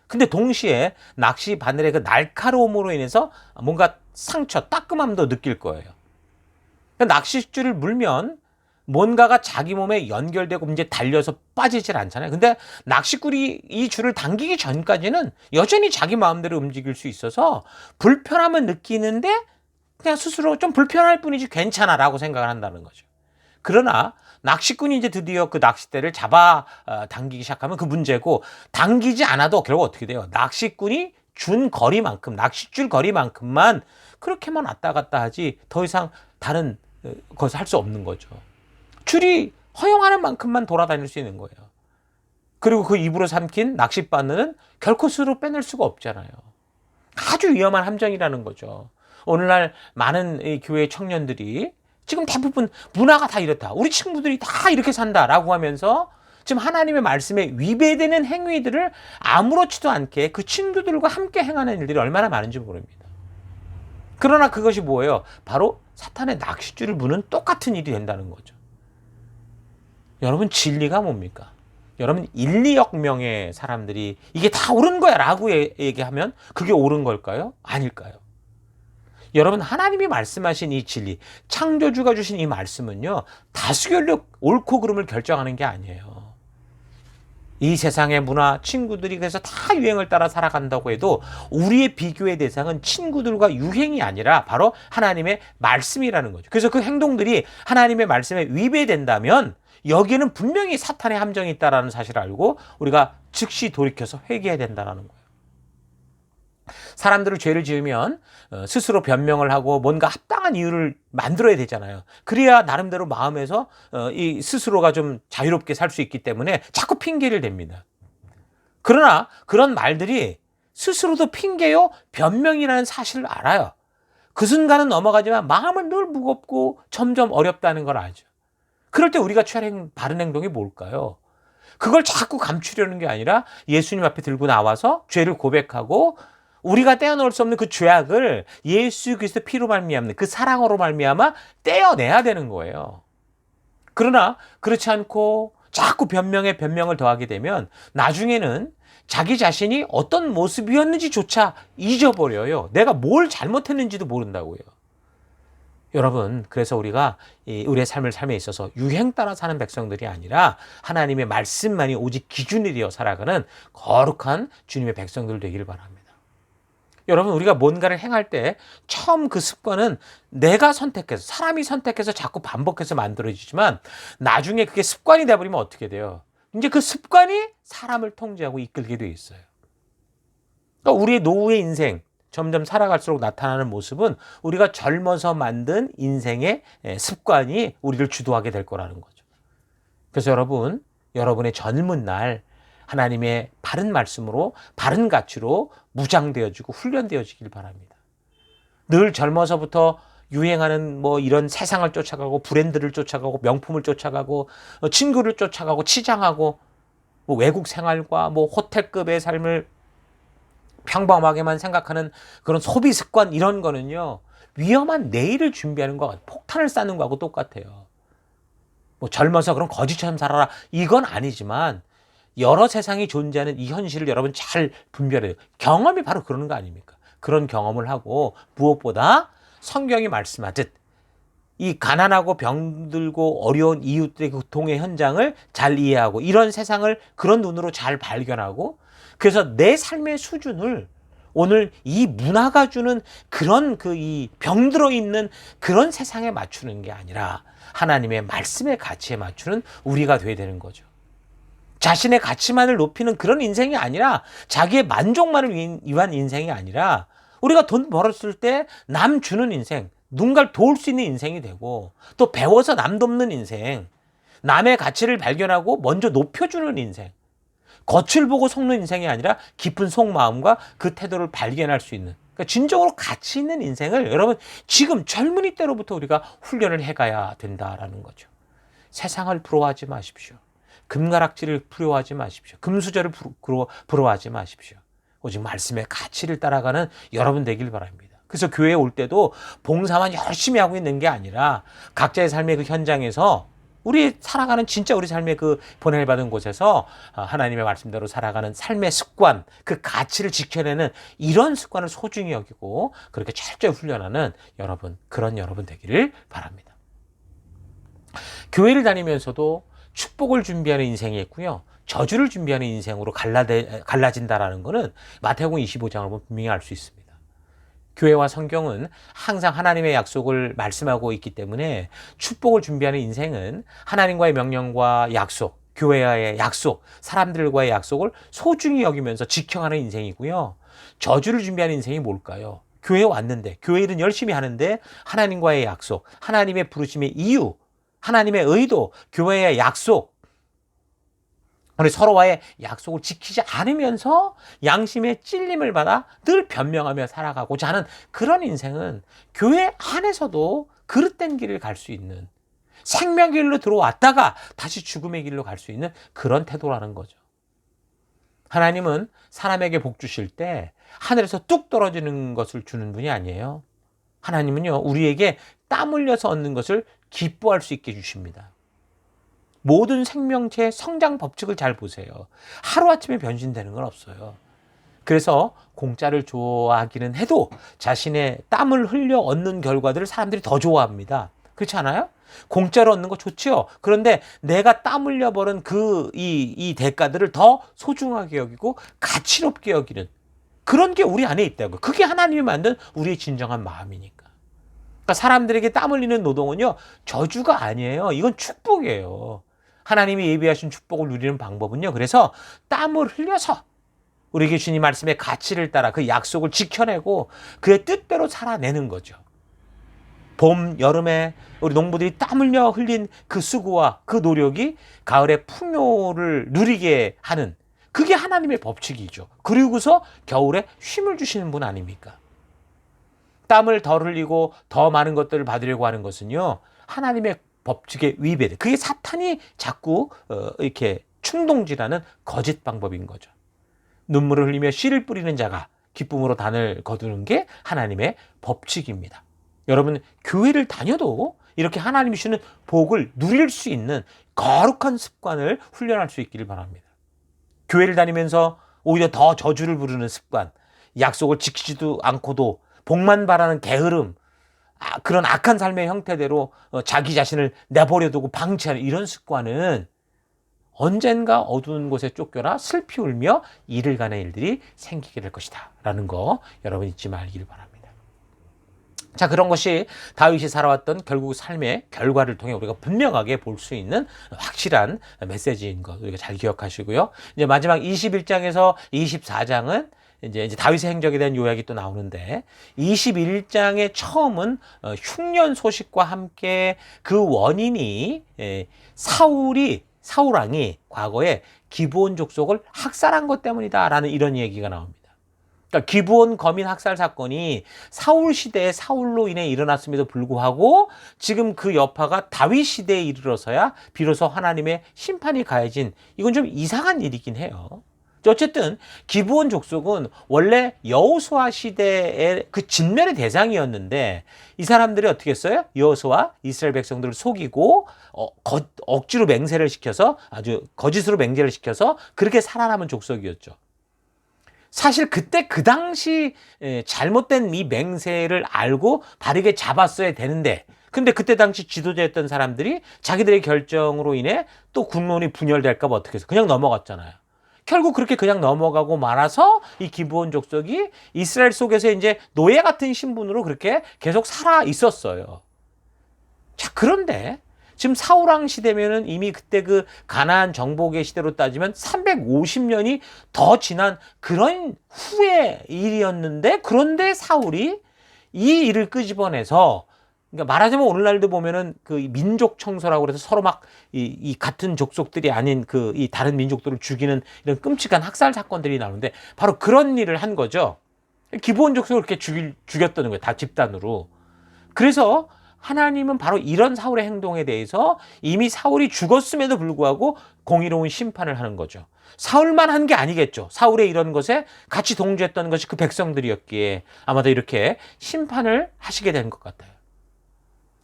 S1: 근데 동시에 낚시 바늘의 그 날카로움으로 인해서 뭔가 상처, 따끔함도 느낄 거예요. 낚싯줄을 물면 뭔가가 자기 몸에 연결되고 이제 달려서 빠지질 않잖아요. 근데 낚시꾼이 이 줄을 당기기 전까지는 여전히 자기 마음대로 움직일 수 있어서 불편함을 느끼는데 그냥 스스로 좀 불편할 뿐이지 괜찮아라고 생각을 한다는 거죠. 그러나 낚시꾼이 이제 드디어 그 낚싯대를 잡아 당기기 시작하면 그 문제고 당기지 않아도 결국 어떻게 돼요? 낚시꾼이 준 거리만큼 낚싯줄 거리만큼만 그렇게만 왔다 갔다 하지 더 이상 다른 것을 할 수 없는 거죠. 줄이 허용하는 만큼만 돌아다닐 수 있는 거예요. 그리고 그 입으로 삼킨 낚싯바늘은 결코 스스로 빼낼 수가 없잖아요. 아주 위험한 함정이라는 거죠. 오늘날 많은 이 교회 청년들이 지금 대부분 문화가 다 이렇다. 우리 친구들이 다 이렇게 산다라고 하면서 지금 하나님의 말씀에 위배되는 행위들을 아무렇지도 않게 그 친구들과 함께 행하는 일들이 얼마나 많은지 모릅니다. 그러나 그것이 뭐예요? 바로 사탄의 낚싯줄을 무는 똑같은 일이 된다는 거죠. 여러분 진리가 뭡니까? 여러분 1, 2억 명의 사람들이 이게 다 옳은 거야 라고 얘기하면 그게 옳은 걸까요? 아닐까요? 여러분 하나님이 말씀하신 이 진리, 창조주가 주신 이 말씀은요 다수결력 옳고 그름을 결정하는 게 아니에요. 이 세상의 문화, 친구들이 그래서 다 유행을 따라 살아간다고 해도 우리의 비교의 대상은 친구들과 유행이 아니라 바로 하나님의 말씀이라는 거죠. 그래서 그 행동들이 하나님의 말씀에 위배된다면 여기에는 분명히 사탄의 함정이 있다는 사실을 알고 우리가 즉시 돌이켜서 회개해야 된다는 거예요. 사람들을 죄를 지으면 스스로 변명을 하고 뭔가 합당한 이유를 만들어야 되잖아요. 그래야 나름대로 마음에서 이 스스로가 좀 자유롭게 살 수 있기 때문에 자꾸 핑계를 댑니다. 그러나 그런 말들이 스스로도 핑계요 변명이라는 사실을 알아요. 그 순간은 넘어가지만 마음은 늘 무겁고 점점 어렵다는 걸 알죠. 그럴 때 우리가 취할 바른 행동이 뭘까요? 그걸 자꾸 감추려는 게 아니라 예수님 앞에 들고 나와서 죄를 고백하고 우리가 떼어놓을 수 없는 그 죄악을 예수 그리스도 피로 말미암는 그 사랑으로 말미암아 떼어내야 되는 거예요. 그러나 그렇지 않고 자꾸 변명에 변명을 더하게 되면 나중에는 자기 자신이 어떤 모습이었는지조차 잊어버려요. 내가 뭘 잘못했는지도 모른다고요. 여러분, 그래서 우리가 우리의 삶을 삶에 있어서 유행 따라 사는 백성들이 아니라 하나님의 말씀만이 오직 기준이 되어 살아가는 거룩한 주님의 백성들 되기를 바랍니다. 여러분, 우리가 뭔가를 행할 때 처음 그 습관은 내가 선택해서, 사람이 선택해서 자꾸 반복해서 만들어지지만 나중에 그게 습관이 되어버리면 어떻게 돼요? 이제 그 습관이 사람을 통제하고 이끌게 돼 있어요. 그러니까 우리의 노후의 인생, 점점 살아갈수록 나타나는 모습은 우리가 젊어서 만든 인생의 습관이 우리를 주도하게 될 거라는 거죠. 그래서 여러분, 여러분의 젊은 날 하나님의 바른 말씀으로 바른 가치로 무장되어지고 훈련되어지길 바랍니다. 늘 젊어서부터 유행하는 뭐 이런 세상을 쫓아가고 브랜드를 쫓아가고 명품을 쫓아가고 친구를 쫓아가고 치장하고 뭐 외국 생활과 뭐 호텔급의 삶을 평범하게만 생각하는 그런 소비 습관 이런 거는요, 위험한 내일을 준비하는 거, 폭탄을 쌓는 거하고 똑같아요. 뭐 젊어서 그런 거지처럼 살아라 이건 아니지만 여러 세상이 존재하는 이 현실을 여러분 잘 분별해요. 경험이 바로 그러는 거 아닙니까? 그런 경험을 하고 무엇보다 성경이 말씀하듯 이 가난하고 병들고 어려운 이웃들의 고통의 현장을 잘 이해하고 이런 세상을 그런 눈으로 잘 발견하고 그래서 내 삶의 수준을 오늘 이 문화가 주는 그런 이 병들어 있는 그런 세상에 맞추는 게 아니라 하나님의 말씀의 가치에 맞추는 우리가 돼야 되는 거죠. 자신의 가치만을 높이는 그런 인생이 아니라 자기의 만족만을 위한 인생이 아니라 우리가 돈 벌었을 때 남 주는 인생, 누군가를 도울 수 있는 인생이 되고 또 배워서 남 돕는 인생, 남의 가치를 발견하고 먼저 높여주는 인생, 겉을 보고 속는 인생이 아니라 깊은 속마음과 그 태도를 발견할 수 있는 그러니까 진정으로 가치 있는 인생을 여러분 지금 젊은이 때로부터 우리가 훈련을 해가야 된다라는 거죠. 세상을 부러워하지 마십시오. 금가락지를 부러워하지 마십시오. 금수저를 부러워하지 마십시오. 오직 말씀의 가치를 따라가는 여러분 되길 바랍니다. 그래서 교회에 올 때도 봉사만 열심히 하고 있는 게 아니라 각자의 삶의 그 현장에서 우리 살아가는 진짜 우리 삶의 그 보냄을 받은 곳에서 하나님의 말씀대로 살아가는 삶의 습관, 그 가치를 지켜내는 이런 습관을 소중히 여기고 그렇게 철저히 훈련하는 여러분, 그런 여러분 되기를 바랍니다. 교회를 다니면서도 축복을 준비하는 인생이 있고요. 저주를 준비하는 인생으로 갈라진다라는 것은 마태복음 25장을 보면 분명히 알 수 있습니다. 교회와 성경은 항상 하나님의 약속을 말씀하고 있기 때문에 축복을 준비하는 인생은 하나님과의 명령과 약속, 교회와의 약속, 사람들과의 약속을 소중히 여기면서 지켜가는 인생이고요. 저주를 준비하는 인생이 뭘까요? 교회에 왔는데, 교회 일은 열심히 하는데 하나님과의 약속, 하나님의 부르심의 이유, 하나님의 의도, 교회의 약속, 우리 서로와의 약속을 지키지 않으면서 양심의 찔림을 받아 늘 변명하며 살아가고자 하는 그런 인생은 교회 안에서도 그릇된 길을 갈 수 있는 생명의 길로 들어왔다가 다시 죽음의 길로 갈 수 있는 그런 태도라는 거죠. 하나님은 사람에게 복 주실 때 하늘에서 뚝 떨어지는 것을 주는 분이 아니에요. 하나님은요, 우리에게 땀 흘려서 얻는 것을 기뻐할 수 있게 주십니다. 모든 생명체의 성장 법칙을 잘 보세요. 하루아침에 변신되는 건 없어요. 그래서 공짜를 좋아하기는 해도 자신의 땀을 흘려 얻는 결과들을 사람들이 더 좋아합니다. 그렇지 않아요? 공짜로 얻는 거 좋죠. 그런데 내가 땀 흘려 버는 이 대가들을 더 소중하게 여기고 가치롭게 여기는 그런 게 우리 안에 있다고. 그게 하나님이 만든 우리의 진정한 마음이니까. 그러니까 사람들에게 땀 흘리는 노동은요, 저주가 아니에요. 이건 축복이에요. 하나님이 예비하신 축복을 누리는 방법은요, 그래서 땀을 흘려서 우리에게 주님 말씀의 가치를 따라 그 약속을 지켜내고 그의 뜻대로 살아내는 거죠. 봄, 여름에 우리 농부들이 땀 흘려 흘린 그 수고와 그 노력이 가을에 풍요를 누리게 하는 그게 하나님의 법칙이죠. 그리고서 겨울에 쉼을 주시는 분 아닙니까? 땀을 덜 흘리고 더 많은 것들을 받으려고 하는 것은요, 하나님의 법칙에 위배돼. 그게 사탄이 자꾸 이렇게 충동질하는 거짓 방법인 거죠. 눈물을 흘리며 씨를 뿌리는 자가 기쁨으로 단을 거두는 게 하나님의 법칙입니다. 여러분, 교회를 다녀도 이렇게 하나님이 주시는 복을 누릴 수 있는 거룩한 습관을 훈련할 수 있기를 바랍니다. 교회를 다니면서 오히려 더 저주를 부르는 습관, 약속을 지키지도 않고도 복만 바라는 게으름, 그런 악한 삶의 형태대로 자기 자신을 내버려 두고 방치하는 이런 습관은 언젠가 어두운 곳에 쫓겨나 슬피 울며 이를 가는 일들이 생기게 될 것이다 라는 거 여러분 잊지 말기를 바랍니다. 자, 그런 것이 다윗이 살아왔던 결국 삶의 결과를 통해 우리가 분명하게 볼 수 있는 확실한 메시지인 것 우리가 잘 기억하시고요. 이제 마지막 21장에서 24장은 이제 다윗의 행적에 대한 요약이 또 나오는데 21장의 처음은 흉년 소식과 함께 그 원인이 사울 왕이 과거에 기브온 족속을 학살한 것 때문이다라는 이런 얘기가 나옵니다. 그러니까 기브온 거민 학살 사건이 사울 시대에 사울로 인해 일어났음에도 불구하고 지금 그 여파가 다윗 시대에 이르러서야 비로소 하나님의 심판이 가해진, 이건 좀 이상한 일이긴 해요. 어쨌든 기브온 족속은 원래 여호수아 시대의 그 진멸의 대상이었는데 이 사람들이 어떻게 했어요? 여호수아 이스라엘 백성들을 속이고 억지로 맹세를 시켜서, 아주 거짓으로 맹세를 시켜서 그렇게 살아남은 족속이었죠. 사실 그때 그 당시 잘못된 이 맹세를 알고 바르게 잡았어야 되는데, 근데 그때 당시 지도자였던 사람들이 자기들의 결정으로 인해 또 군론이 분열될까 봐 어떻게 해서 그냥 넘어갔잖아요. 결국 그렇게 그냥 넘어가고 말아서 이 기브온 족속이 이스라엘 속에서 이제 노예 같은 신분으로 그렇게 계속 살아 있었어요. 자, 그런데 지금 사울왕 시대면은 이미 그때 그 가나안 정복의 시대로 따지면 350년이 더 지난 그런 후의 일이었는데, 그런데 사울이 이 일을 끄집어내서, 그러니까 말하자면 오늘날도 보면은 그 민족 청소라고 그래서 서로 막 이 같은 족속들이 아닌 그 이 다른 민족들을 죽이는 이런 끔찍한 학살 사건들이 나오는데 바로 그런 일을 한 거죠. 기브온 족속을 그렇게 죽였다는 거예요. 다 집단으로. 그래서 하나님은 바로 이런 사울의 행동에 대해서 이미 사울이 죽었음에도 불구하고 공의로운 심판을 하는 거죠. 사울만 한 게 아니겠죠. 사울의 이런 것에 같이 동조했던 것이 그 백성들이었기에 아마도 이렇게 심판을 하시게 된 것 같아요.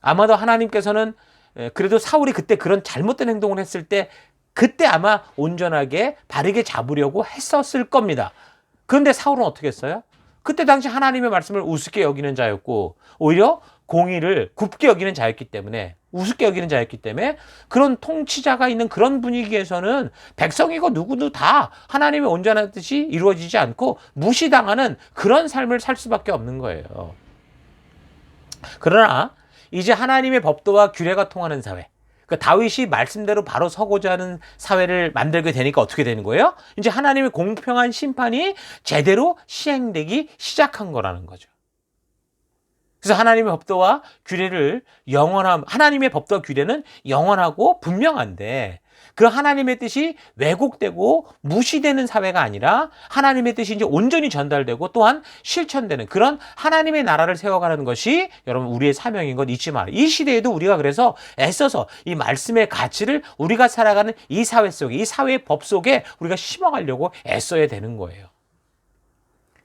S1: 아마도 하나님께서는 그래도 사울이 그때 그런 잘못된 행동을 했을 때 그때 아마 온전하게 바르게 잡으려고 했었을 겁니다. 그런데 사울은 어떻게 했어요? 그때 당시 하나님의 말씀을 우습게 여기는 자였고 오히려 공의를 굽게 여기는 자였기 때문에, 우습게 여기는 자였기 때문에 그런 통치자가 있는 그런 분위기에서는 백성이고 누구도 다 하나님의 온전한 뜻이 이루어지지 않고 무시당하는 그런 삶을 살 수밖에 없는 거예요. 그러나 이제 하나님의 법도와 규례가 통하는 사회, 그러니까 다윗이 말씀대로 바로 서고자 하는 사회를 만들게 되니까 어떻게 되는 거예요? 이제 하나님의 공평한 심판이 제대로 시행되기 시작한 거라는 거죠. 그래서 하나님의 법도와 규례를 하나님의 법도와 규례는 영원하고 분명한데 그 하나님의 뜻이 왜곡되고 무시되는 사회가 아니라 하나님의 뜻이 이제 온전히 전달되고 또한 실천되는 그런 하나님의 나라를 세워가는 것이 여러분 우리의 사명인 것 잊지 말아요. 이 시대에도 우리가 그래서 애써서 이 말씀의 가치를 우리가 살아가는 이 사회 속에, 이 사회의 법 속에 우리가 심어가려고 애써야 되는 거예요.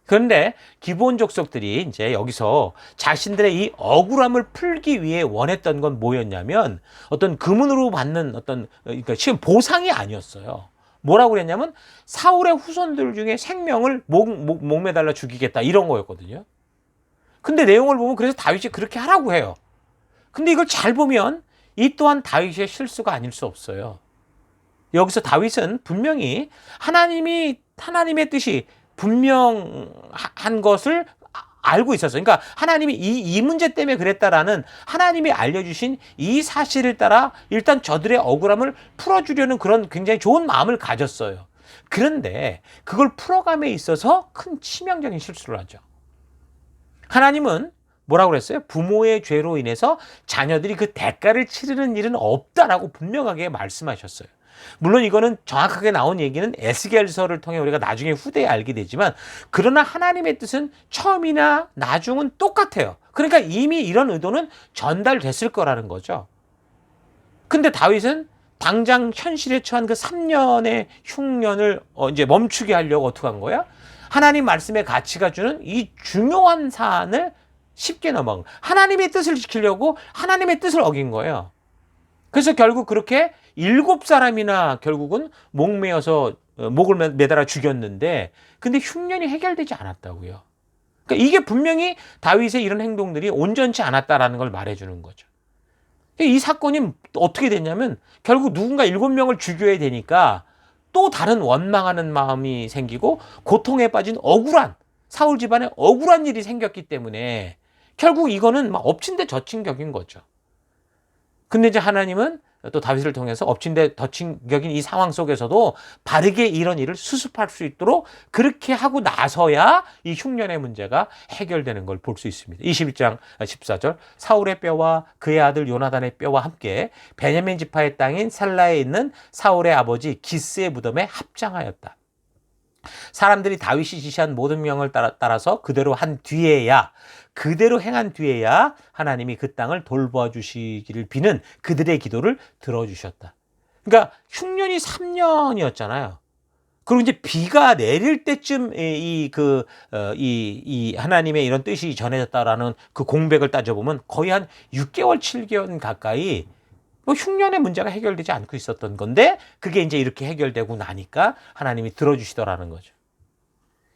S1: 그런데 기브온 족속들이 이제 여기서 자신들의 이 억울함을 풀기 위해 원했던 건 뭐였냐면 어떤 금은으로 받는 어떤, 그러니까 지금 보상이 아니었어요. 뭐라고 그랬냐면 사울의 후손들 중에 생명을 목매달라 죽이겠다 이런 거였거든요. 근데 내용을 보면 그래서 다윗이 그렇게 하라고 해요. 근데 이걸 잘 보면 이 또한 다윗의 실수가 아닐 수 없어요. 여기서 다윗은 분명히 하나님의 뜻이 분명한 것을 알고 있었어요. 그러니까 하나님이 이 문제 때문에 그랬다라는 하나님이 알려주신 이 사실을 따라 일단 저들의 억울함을 풀어주려는 그런 굉장히 좋은 마음을 가졌어요. 그런데 그걸 풀어감에 있어서 큰 치명적인 실수를 하죠. 하나님은 뭐라고 그랬어요? 부모의 죄로 인해서 자녀들이 그 대가를 치르는 일은 없다라고 분명하게 말씀하셨어요. 물론 이거는 정확하게 나온 얘기는 에스겔서를 통해 우리가 나중에 후대에 알게 되지만 그러나 하나님의 뜻은 처음이나 나중은 똑같아요. 그러니까 이미 이런 의도는 전달됐을 거라는 거죠. 근데 다윗은 당장 현실에 처한 그 3년의 흉년을 이제 멈추게 하려고 어떻게 한 거야? 하나님 말씀의 가치가 주는 이 중요한 사안을 쉽게 넘어간 거야. 하나님의 뜻을 지키려고 하나님의 뜻을 어긴 거예요. 그래서 결국 그렇게 7사람이나 결국은 목매어서 목을 매달아 죽였는데, 근데 흉년이 해결되지 않았다고요. 그러니까 이게 분명히 다윗의 이런 행동들이 온전치 않았다라는 걸 말해주는 거죠. 이 사건이 어떻게 됐냐면 결국 누군가 7명을 죽여야 되니까 또 다른 원망하는 마음이 생기고 고통에 빠진 억울한, 사울 집안에 억울한 일이 생겼기 때문에 결국 이거는 막 엎친 데 젖힌 격인 거죠. 근데 이제 하나님은 또 다윗을 통해서 엎친 데 젖힌 격인 이 상황 속에서도 바르게 이런 일을 수습할 수 있도록 그렇게 하고 나서야 이 흉년의 문제가 해결되는 걸 볼 수 있습니다. 21장 14절, 사울의 뼈와 그의 아들 요나단의 뼈와 함께 베냐민 지파의 땅인 살라에 있는 사울의 아버지 기스의 무덤에 합장하였다. 사람들이 다윗이 지시한 모든 명을 따라서 그대로 행한 뒤에야 하나님이 그 땅을 돌보아 주시기를 비는 그들의 기도를 들어주셨다. 그러니까 흉년이 3년이었잖아요. 그리고 이제 비가 내릴 때쯤 이 하나님의 이런 뜻이 전해졌다라는 그 공백을 따져보면 거의 한 6개월, 7개월 가까이 흉년의 문제가 해결되지 않고 있었던 건데, 그게 이제 이렇게 해결되고 나니까 하나님이 들어주시더라는 거죠.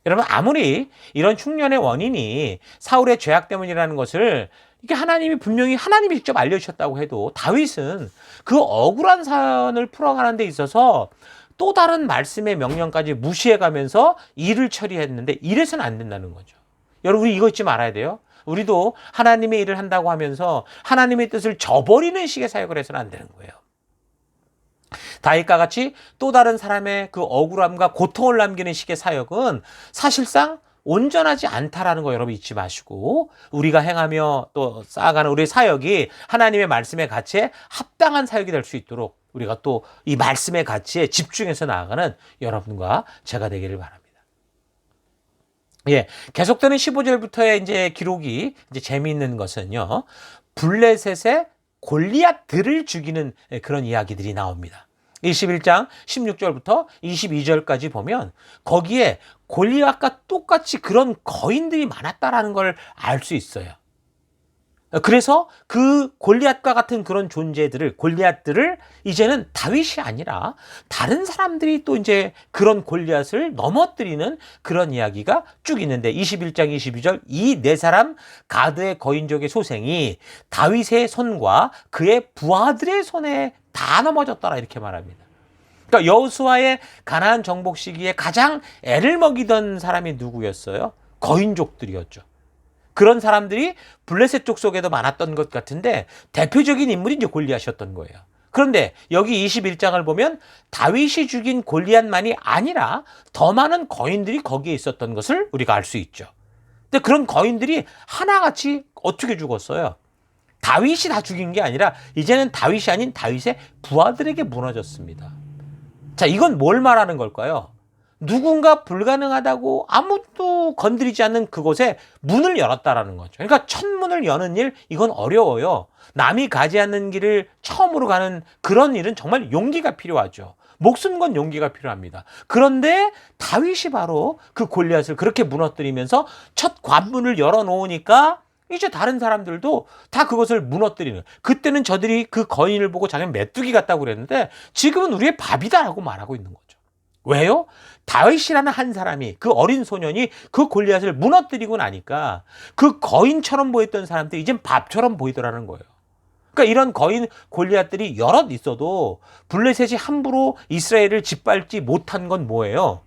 S1: 여러분, 아무리 이런 흉년의 원인이 사울의 죄악 때문이라는 것을 이게 분명히 하나님이 직접 알려주셨다고 해도 다윗은 그 억울한 사연을 풀어가는 데 있어서 또 다른 말씀의 명령까지 무시해가면서 일을 처리했는데, 이래서는 안 된다는 거죠. 여러분, 우리 이거 잊지 말아야 돼요. 우리도 하나님의 일을 한다고 하면서 하나님의 뜻을 저버리는 식의 사역을 해서는 안 되는 거예요. 다윗과 같이 또 다른 사람의 그 억울함과 고통을 남기는 식의 사역은 사실상 온전하지 않다라는 거 여러분 잊지 마시고, 우리가 행하며 또 쌓아가는 우리의 사역이 하나님의 말씀의 가치에 합당한 사역이 될 수 있도록 우리가 또 이 말씀의 가치에 집중해서 나아가는 여러분과 제가 되기를 바랍니다. 예, 계속되는 15절부터의 이제 기록이 이제 재미있는 것은요, 블레셋의 골리앗들을 죽이는 그런 이야기들이 나옵니다. 21장 16절부터 22절까지 보면 거기에 골리앗과 똑같이 그런 거인들이 많았다라는 걸 알 수 있어요. 그래서 그 골리앗과 같은 그런 골리앗들을 이제는 다윗이 아니라 다른 사람들이 또 이제 그런 골리앗을 넘어뜨리는 그런 이야기가 쭉 있는데, 21장 22절, 이 네 사람 가드의 거인족의 소생이 다윗의 손과 그의 부하들의 손에 다 넘어졌더라, 이렇게 말합니다. 그러니까 여호수아의 가나안 정복 시기에 가장 애를 먹이던 사람이 누구였어요? 거인족들이었죠. 그런 사람들이 블레셋 족 속에도 많았던 것 같은데 대표적인 인물이 이제 골리앗이었던 거예요. 그런데 여기 21장을 보면 다윗이 죽인 골리앗만이 아니라 더 많은 거인들이 거기에 있었던 것을 우리가 알 수 있죠. 근데 그런 거인들이 하나같이 어떻게 죽었어요? 다윗이 다 죽인 게 아니라 이제는 다윗이 아닌 다윗의 부하들에게 무너졌습니다. 자, 이건 뭘 말하는 걸까요? 누군가 불가능하다고 아무도 건드리지 않는 그곳에 문을 열었다라는 거죠. 그러니까 첫 문을 여는 일, 이건 어려워요. 남이 가지 않는 길을 처음으로 가는 그런 일은 정말 용기가 필요하죠. 목숨 건 용기가 필요합니다. 그런데 다윗이 바로 그 골리앗을 그렇게 무너뜨리면서 첫 관문을 열어놓으니까 이제 다른 사람들도 다 그것을 무너뜨리는, 그때는 저들이 그 거인을 보고 자기는 메뚜기 같다고 그랬는데 지금은 우리의 밥이다라고 말하고 있는 거죠. 왜요? 다윗이라는 한 사람이, 그 어린 소년이 그 골리앗을 무너뜨리고 나니까 그 거인처럼 보였던 사람들이 이젠 밥처럼 보이더라는 거예요. 그러니까 이런 거인 골리앗들이 여럿 있어도 블레셋이 함부로 이스라엘을 짓밟지 못한 건 뭐예요?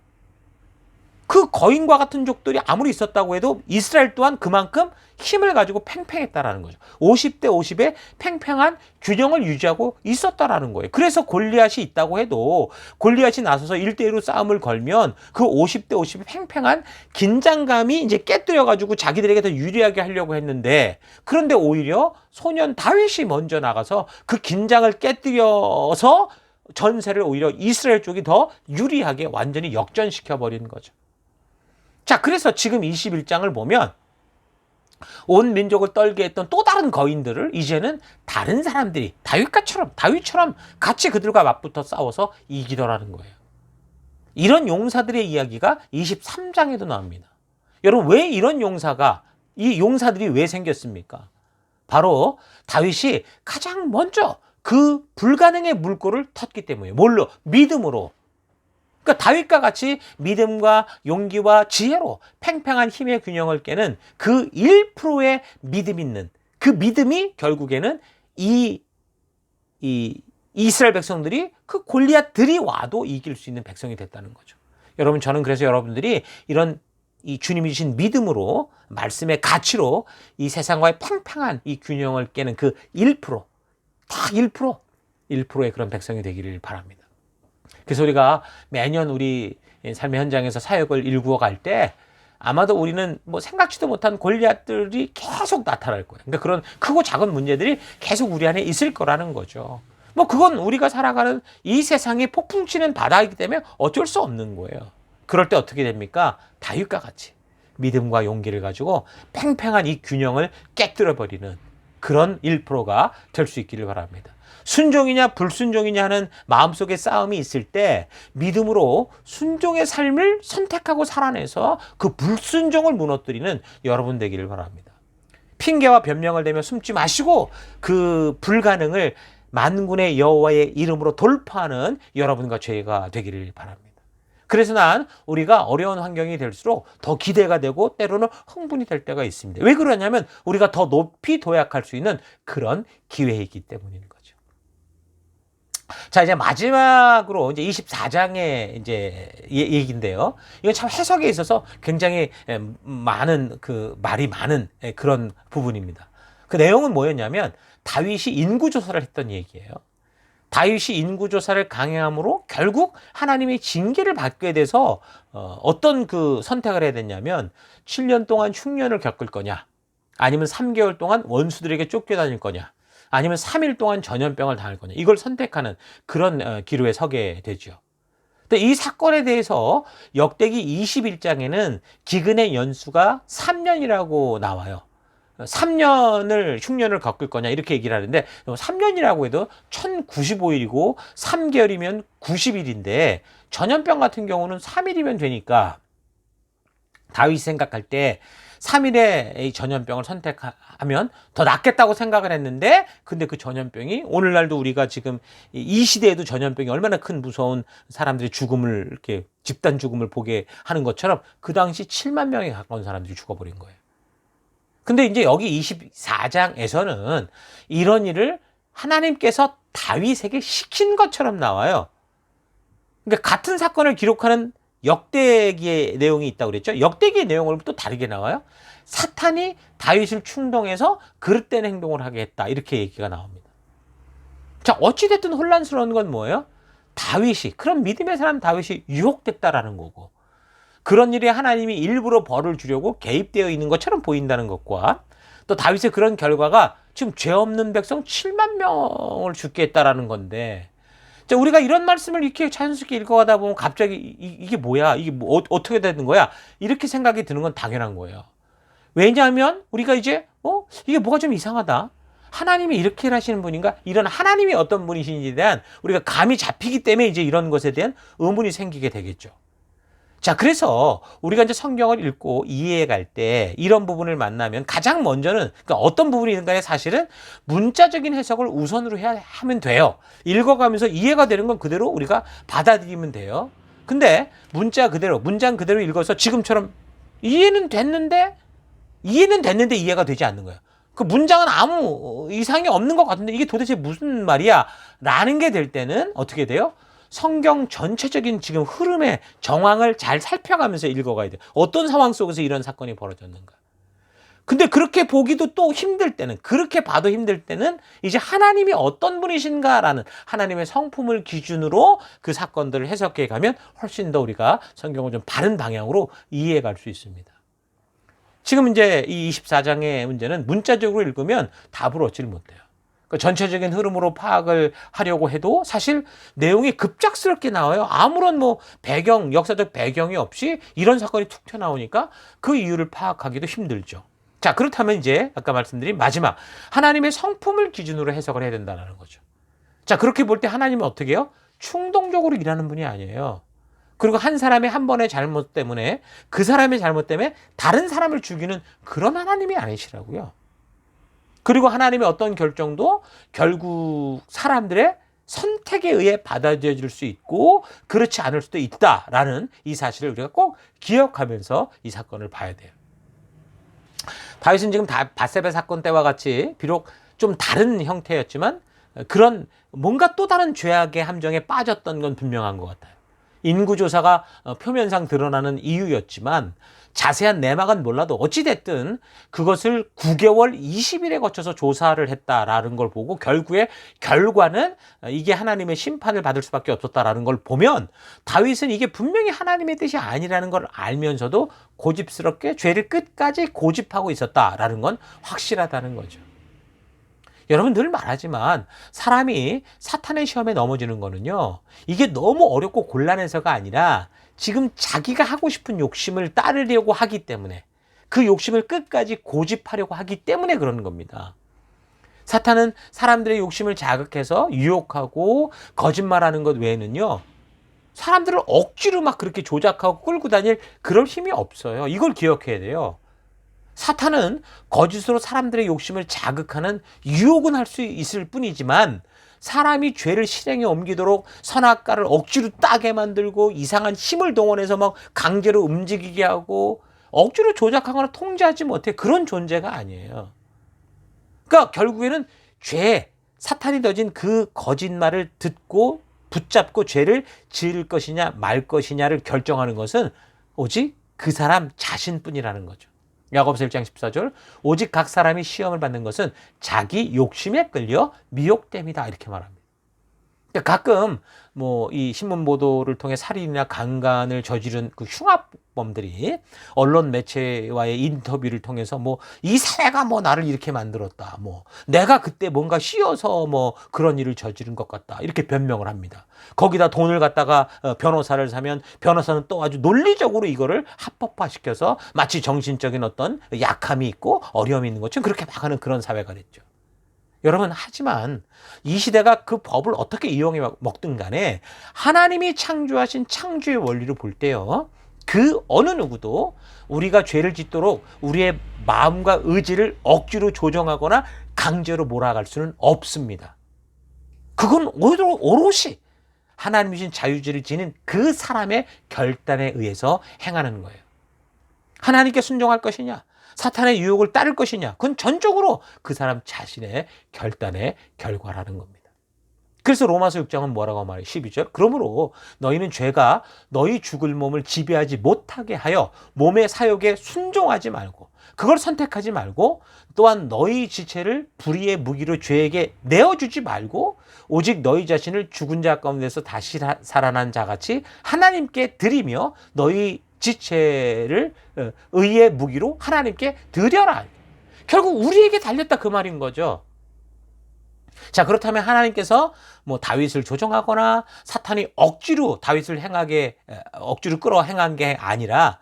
S1: 그 거인과 같은 족들이 아무리 있었다고 해도 이스라엘 또한 그만큼 힘을 가지고 팽팽했다라는 거죠. 50대 50의 팽팽한 균형을 유지하고 있었다라는 거예요. 그래서 골리앗이 있다고 해도 골리앗이 나서서 1대1로 싸움을 걸면 그 50대 50의 팽팽한 긴장감이 이제 깨뜨려 가지고 자기들에게 더 유리하게 하려고 했는데, 그런데 오히려 소년 다윗이 먼저 나가서 그 긴장을 깨뜨려서 전세를 오히려 이스라엘 쪽이 더 유리하게 완전히 역전시켜 버린 거죠. 자, 그래서 지금 21장을 보면 온 민족을 떨게 했던 또 다른 거인들을 이제는 다른 사람들이 다윗처럼 같이 그들과 맞붙어 싸워서 이기더라는 거예요. 이런 용사들의 이야기가 23장에도 나옵니다. 여러분, 왜 이 용사들이 왜 생겼습니까? 바로 다윗이 가장 먼저 그 불가능의 물꼬를 텄기 때문이에요. 뭘로? 믿음으로. 그러니까 다윗과 같이 믿음과 용기와 지혜로 팽팽한 힘의 균형을 깨는 그 1%의 믿음 있는 그 믿음이 결국에는 이 이스라엘 백성들이 그 골리앗들이 와도 이길 수 있는 백성이 됐다는 거죠. 여러분, 저는 그래서 여러분들이 이런 이 주님이 주신 믿음으로 말씀의 가치로 이 세상과의 팽팽한 이 균형을 깨는 그 1%, 딱 1%의 그런 백성이 되기를 바랍니다. 그래서 우리가 매년 우리 삶의 현장에서 사역을 일구어 갈 때 아마도 우리는 뭐 생각지도 못한 골리앗들이 계속 나타날 거예요. 그러니까 그런 크고 작은 문제들이 계속 우리 안에 있을 거라는 거죠. 뭐 그건 우리가 살아가는 이 세상이 폭풍 치는 바다이기 때문에 어쩔 수 없는 거예요. 그럴 때 어떻게 됩니까? 다윗과 같이 믿음과 용기를 가지고 팽팽한 이 균형을 깨뜨려버리는 그런 1%가 될 수 있기를 바랍니다. 순종이냐 불순종이냐 하는 마음속의 싸움이 있을 때 믿음으로 순종의 삶을 선택하고 살아내서 그 불순종을 무너뜨리는 여러분 되기를 바랍니다. 핑계와 변명을 대며 숨지 마시고 그 불가능을 만군의 여호와의 이름으로 돌파하는 여러분과 저희가 되기를 바랍니다. 그래서 우리가 어려운 환경이 될수록 더 기대가 되고 때로는 흥분이 될 때가 있습니다. 왜 그러냐면 우리가 더 높이 도약할 수 있는 그런 기회이기 때문인 거죠. 자, 이제 마지막으로 이제 24장의 이제 얘기인데요. 이건 참 해석에 있어서 굉장히 많은 말이 많은 그런 부분입니다. 그 내용은 뭐였냐면 다윗이 인구조사를 했던 얘기예요. 다윗이 인구조사를 강행함으로 결국 하나님의 징계를 받게 돼서 어떤 선택을 해야 됐냐면 7년 동안 흉년을 겪을 거냐, 아니면 3개월 동안 원수들에게 쫓겨다닐 거냐, 아니면 3일 동안 전염병을 당할 거냐, 이걸 선택하는 그런 기로에 서게 되죠. 근데 이 사건에 대해서 역대기 21장에는 기근의 연수가 3년이라고 나와요. 3년을 흉년을 겪을 거냐 이렇게 얘기를 하는데 3년이라고 해도 1095일이고 3개월이면 90일인데 전염병 같은 경우는 3일이면 되니까 다윗이 생각할 때 3일의 전염병을 선택하면 더 낫겠다고 생각을 했는데 근데 그 전염병이 오늘날도 우리가 지금 이 시대에도 전염병이 얼마나 큰 무서운 사람들의 죽음을 이렇게 집단 죽음을 보게 하는 것처럼 그 당시 7만 명에 가까운 사람들이 죽어버린 거예요. 근데 이제 여기 24장에서는 이런 일을 하나님께서 다윗에게 시킨 것처럼 나와요. 그러니까 같은 사건을 기록하는 역대기의 내용이 있다고 그랬죠. 역대기의 내용을 또 다르게 나와요. 사탄이 다윗을 충동해서 그릇된 행동을 하게 했다. 이렇게 얘기가 나옵니다. 자, 어찌됐든 혼란스러운 건 뭐예요? 그런 믿음의 사람 다윗이 유혹됐다라는 거고, 그런 일에 하나님이 일부러 벌을 주려고 개입되어 있는 것처럼 보인다는 것과 또 다윗의 그런 결과가 지금 죄 없는 백성 7만 명을 죽게 했다라는 건데, 자, 우리가 이런 말씀을 이렇게 자연스럽게 읽어가다 보면 갑자기 이게 뭐야? 이게 어떻게 되는 거야? 이렇게 생각이 드는 건 당연한 거예요. 왜냐하면 우리가 이제 이게 뭐가 좀 이상하다. 하나님이 이렇게 하시는 분인가? 이런 하나님이 어떤 분이신지에 대한 우리가 감이 잡히기 때문에 이제 이런 것에 대한 의문이 생기게 되겠죠. 자, 그래서 우리가 이제 성경을 읽고 이해해 갈 때 이런 부분을 만나면 가장 먼저는 그러니까 어떤 부분이든 간에 사실은 문자적인 해석을 우선으로 하면 돼요. 읽어가면서 이해가 되는 건 그대로 우리가 받아들이면 돼요. 근데 문장 그대로 읽어서 지금처럼 이해는 됐는데 이해가 되지 않는 거예요. 그 문장은 아무 이상이 없는 것 같은데 이게 도대체 무슨 말이야? 라는 게 될 때는 어떻게 돼요? 성경 전체적인 지금 흐름의 정황을 잘 살펴가면서 읽어가야 돼요. 어떤 상황 속에서 이런 사건이 벌어졌는가. 근데 그렇게 보기도 또 힘들 때는, 그렇게 봐도 힘들 때는 이제 하나님이 어떤 분이신가라는 하나님의 성품을 기준으로 그 사건들을 해석해 가면 훨씬 더 우리가 성경을 좀 바른 방향으로 이해해 갈 수 있습니다. 지금 이제 이 24장의 문제는 문자적으로 읽으면 답을 얻지를 못해요. 전체적인 흐름으로 파악을 하려고 해도 사실 내용이 급작스럽게 나와요. 아무런 역사적 배경이 없이 이런 사건이 툭 튀어나오니까 그 이유를 파악하기도 힘들죠. 자, 그렇다면 이제 아까 말씀드린 마지막 하나님의 성품을 기준으로 해석을 해야 된다는 거죠. 자, 그렇게 볼 때 하나님은 어떻게 해요? 충동적으로 일하는 분이 아니에요. 그리고 한 사람의 한 번의 잘못 때문에 그 사람의 잘못 때문에 다른 사람을 죽이는 그런 하나님이 아니시라고요. 그리고 하나님의 어떤 결정도 결국 사람들의 선택에 의해 받아들여질 수 있고 그렇지 않을 수도 있다라는 이 사실을 우리가 꼭 기억하면서 이 사건을 봐야 돼요. 다윗은 지금 밧세바 사건 때와 같이 비록 좀 다른 형태였지만 그런 뭔가 또 다른 죄악의 함정에 빠졌던 건 분명한 것 같아요. 인구조사가 표면상 드러나는 이유였지만 자세한 내막은 몰라도 어찌됐든 그것을 9개월 20일에 거쳐서 조사를 했다라는 걸 보고 결국에 결과는 이게 하나님의 심판을 받을 수밖에 없었다라는 걸 보면 다윗은 이게 분명히 하나님의 뜻이 아니라는 걸 알면서도 고집스럽게 죄를 끝까지 고집하고 있었다라는 건 확실하다는 거죠. 여러분 늘 말하지만 사람이 사탄의 시험에 넘어지는 거는요. 이게 너무 어렵고 곤란해서가 아니라 지금 자기가 하고 싶은 욕심을 따르려고 하기 때문에 그 욕심을 끝까지 고집하려고 하기 때문에 그러는 겁니다. 사탄은 사람들의 욕심을 자극해서 유혹하고 거짓말하는 것 외에는요. 사람들을 억지로 막 그렇게 조작하고 끌고 다닐 그럴 힘이 없어요. 이걸 기억해야 돼요. 사탄은 거짓으로 사람들의 욕심을 자극하는 유혹은 할 수 있을 뿐이지만 사람이 죄를 실행에 옮기도록 선악과를 억지로 따게 만들고 이상한 힘을 동원해서 막 강제로 움직이게 하고 억지로 조작하거나 통제하지 못해 그런 존재가 아니에요. 그러니까 결국에는 사탄이 던진 그 거짓말을 듣고 붙잡고 죄를 지을 것이냐 말 것이냐를 결정하는 것은 오직 그 사람 자신뿐이라는 거죠. 야고보서 1장 14절 오직 각 사람이 시험을 받는 것은 자기 욕심에 끌려 미혹됨이다 이렇게 말합니다. 그러니까 가끔 이 신문 보도를 통해 살인이나 강간을 저지른 그 흉악범들이 언론 매체와의 인터뷰를 통해서 이 사회가 나를 이렇게 만들었다. 내가 그때 뭔가 씌어서 그런 일을 저지른 것 같다. 이렇게 변명을 합니다. 거기다 돈을 갖다가 변호사를 사면 변호사는 또 아주 논리적으로 이거를 합법화시켜서 마치 정신적인 어떤 약함이 있고 어려움이 있는 것처럼 그렇게 막 하는 그런 사회가 됐죠. 여러분 하지만 이 시대가 그 법을 어떻게 이용해 먹든 간에 하나님이 창조하신 창조의 원리로 볼 때요. 그 어느 누구도 우리가 죄를 짓도록 우리의 마음과 의지를 억지로 조정하거나 강제로 몰아갈 수는 없습니다. 그건 오롯이 하나님이 주신 자유지를 지닌 그 사람의 결단에 의해서 행하는 거예요. 하나님께 순종할 것이냐 사탄의 유혹을 따를 것이냐 그건 전적으로 그 사람 자신의 결단의 결과라는 겁니다. 그래서 로마서 6장은 뭐라고 말해요? 12절 그러므로 너희는 죄가 너희 죽을 몸을 지배하지 못하게 하여 몸의 사욕에 순종하지 말고 그걸 선택하지 말고 또한 너희 지체를 불의의 무기로 죄에게 내어주지 말고 오직 너희 자신을 죽은 자 가운데서 다시 살아난 자같이 하나님께 드리며 너희 지체를 의의 무기로 하나님께 드려라. 결국 우리에게 달렸다 그 말인 거죠. 자, 그렇다면 하나님께서 다윗을 조정하거나 사탄이 억지로 다윗을 억지로 끌어 행한 게 아니라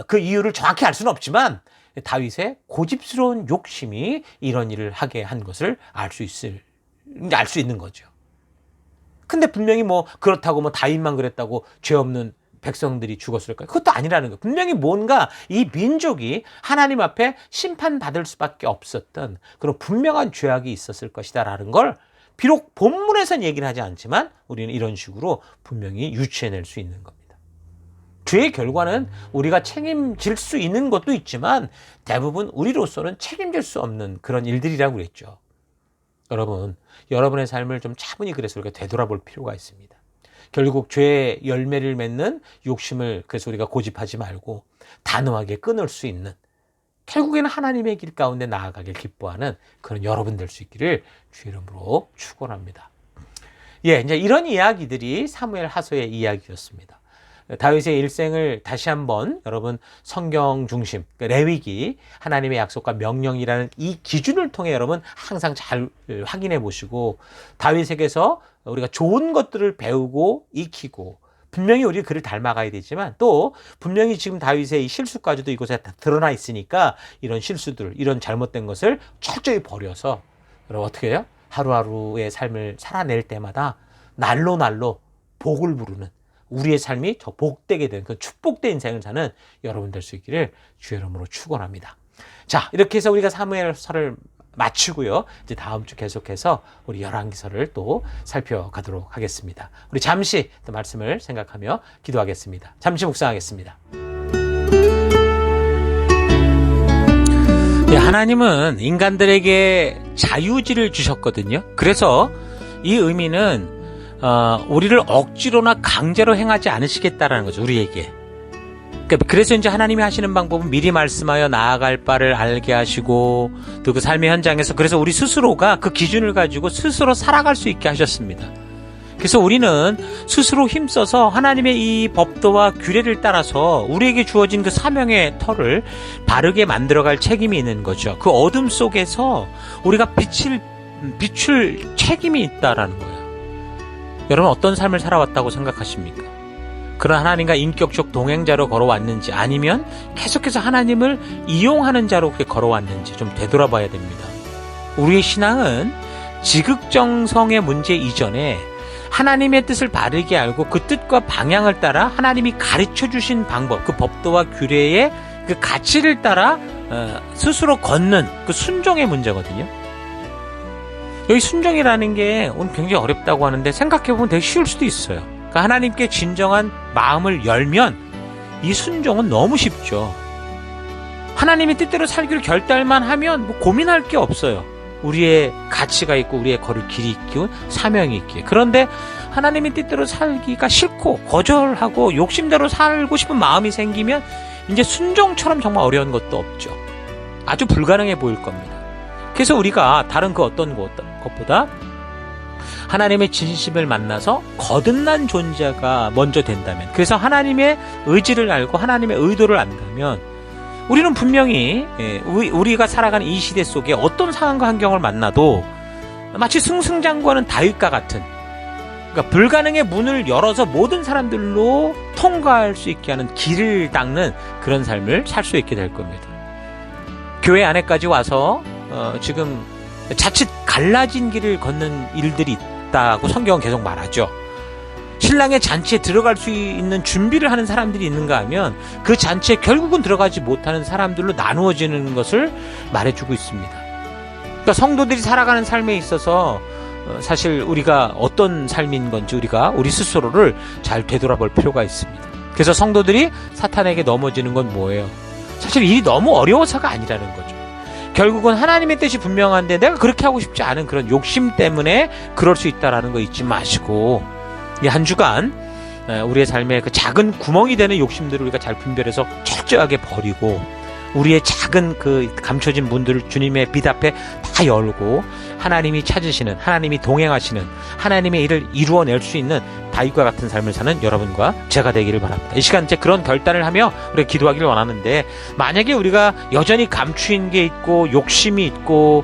S1: 그 이유를 정확히 알 수는 없지만 다윗의 고집스러운 욕심이 이런 일을 하게 한 것을 알 수 있는 거죠. 근데 분명히 그렇다고 다윗만 그랬다고 죄 없는 백성들이 죽었을까요? 그것도 아니라는 거예요. 분명히 뭔가 이 민족이 하나님 앞에 심판받을 수밖에 없었던 그런 분명한 죄악이 있었을 것이다라는 걸 비록 본문에서는 얘기는 하지 않지만 우리는 이런 식으로 분명히 유추해낼 수 있는 겁니다. 죄의 결과는 우리가 책임질 수 있는 것도 있지만 대부분 우리로서는 책임질 수 없는 그런 일들이라고 그랬죠. 여러분, 여러분의 삶을 좀 차분히 그래서 우리가 되돌아볼 필요가 있습니다. 결국 죄의 열매를 맺는 욕심을 그래서 우리가 고집하지 말고 단호하게 끊을 수 있는 결국에는 하나님의 길 가운데 나아가길 기뻐하는 그런 여러분 될 수 있기를 주 이름으로 축원합니다. 이제 이런 이야기들이 사무엘 하서의 이야기였습니다. 다윗의 일생을 다시 한번 여러분 성경 중심 레위기 하나님의 약속과 명령이라는 이 기준을 통해 여러분 항상 잘 확인해 보시고 다윗에게서 우리가 좋은 것들을 배우고 익히고 분명히 우리가 그를 닮아가야 되지만 또 분명히 지금 다윗의 이 실수까지도 이곳에 다 드러나 있으니까 이런 실수들, 이런 잘못된 것을 철저히 버려서 여러분 어떻게 해요? 하루하루의 삶을 살아낼 때마다 날로 복을 부르는 우리의 삶이 더 복되게 되는 그 축복된 인생을 사는 여러분 될 수 있기를 주의 이름으로 축원합니다. 자, 이렇게 해서 우리가 사무엘서를 마치고요. 이제 다음 주 계속해서 우리 열왕기서를 또 살펴가도록 하겠습니다. 우리 잠시 또 말씀을 생각하며 기도하겠습니다. 잠시 묵상하겠습니다. 네, 하나님은 인간들에게 자유의지를 주셨거든요. 그래서 이 의미는 우리를 억지로나 강제로 행하지 않으시겠다라는 거죠. 우리에게. 그래서 이제 하나님이 하시는 방법은 미리 말씀하여 나아갈 바를 알게 하시고 또 그 삶의 현장에서 그래서 우리 스스로가 그 기준을 가지고 스스로 살아갈 수 있게 하셨습니다. 그래서 우리는 스스로 힘써서 하나님의 이 법도와 규례를 따라서 우리에게 주어진 그 사명의 터를 바르게 만들어갈 책임이 있는 거죠. 그 어둠 속에서 우리가 비출 책임이 있다라는 거예요. 여러분 어떤 삶을 살아왔다고 생각하십니까? 그런 하나님과 인격적 동행자로 걸어왔는지 아니면 계속해서 하나님을 이용하는 자로 그렇게 걸어왔는지 좀 되돌아봐야 됩니다. 우리의 신앙은 지극정성의 문제 이전에 하나님의 뜻을 바르게 알고 그 뜻과 방향을 따라 하나님이 가르쳐 주신 방법, 그 법도와 규례의 그 가치를 따라 스스로 걷는 그 순종의 문제거든요. 여기 순종이라는 게 오늘 굉장히 어렵다고 하는데 생각해보면 되게 쉬울 수도 있어요. 그러니까 하나님께 진정한 마음을 열면 이 순종은 너무 쉽죠. 하나님의 뜻대로 살기를 결단만 하면 뭐 고민할 게 없어요. 우리의 가치가 있고 우리의 걸을 길이 있고 사명이 있기에. 그런데 하나님의 뜻대로 살기가 싫고 거절하고 욕심대로 살고 싶은 마음이 생기면 이제 순종처럼 정말 어려운 것도 없죠. 아주 불가능해 보일 겁니다. 그래서 우리가 다른 그 어떤 것보다 하나님의 진심을 만나서 거듭난 존재가 먼저 된다면, 그래서 하나님의 의지를 알고 하나님의 의도를 안다면 우리는 분명히 우리가 살아가는 이 시대 속에 어떤 상황과 환경을 만나도 마치 승승장구하는 다윗과 같은, 그러니까 불가능의 문을 열어서 모든 사람들로 통과할 수 있게 하는 길을 닦는 그런 삶을 살 수 있게 될 겁니다. 교회 안에까지 와서 지금 자칫 갈라진 길을 걷는 일들이 있다고 성경은 계속 말하죠. 신랑의 잔치에 들어갈 수 있는 준비를 하는 사람들이 있는가 하면 그 잔치에 결국은 들어가지 못하는 사람들로 나누어지는 것을 말해주고 있습니다. 그러니까 성도들이 살아가는 삶에 있어서 사실 우리가 어떤 삶인 건지 우리 스스로를 잘 되돌아볼 필요가 있습니다. 그래서 성도들이 사탄에게 넘어지는 건 뭐예요? 사실 일이 너무 어려워서가 아니라는 거죠. 결국은 하나님의 뜻이 분명한데 내가 그렇게 하고 싶지 않은 그런 욕심 때문에 그럴 수 있다는 거 잊지 마시고, 이 한 주간 우리의 삶에 그 작은 구멍이 되는 욕심들을 우리가 잘 분별해서 철저하게 버리고 우리의 작은 그 감춰진 문들을 주님의 빛 앞에 다 열고 하나님이 찾으시는, 하나님이 동행하시는, 하나님의 일을 이루어낼 수 있는 다윗과 같은 삶을 사는 여러분과 제가 되기를 바랍니다. 이 시간 이제 그런 결단을 하며 우리가 기도하기를 원하는데, 만약에 우리가 여전히 감추인 게 있고 욕심이 있고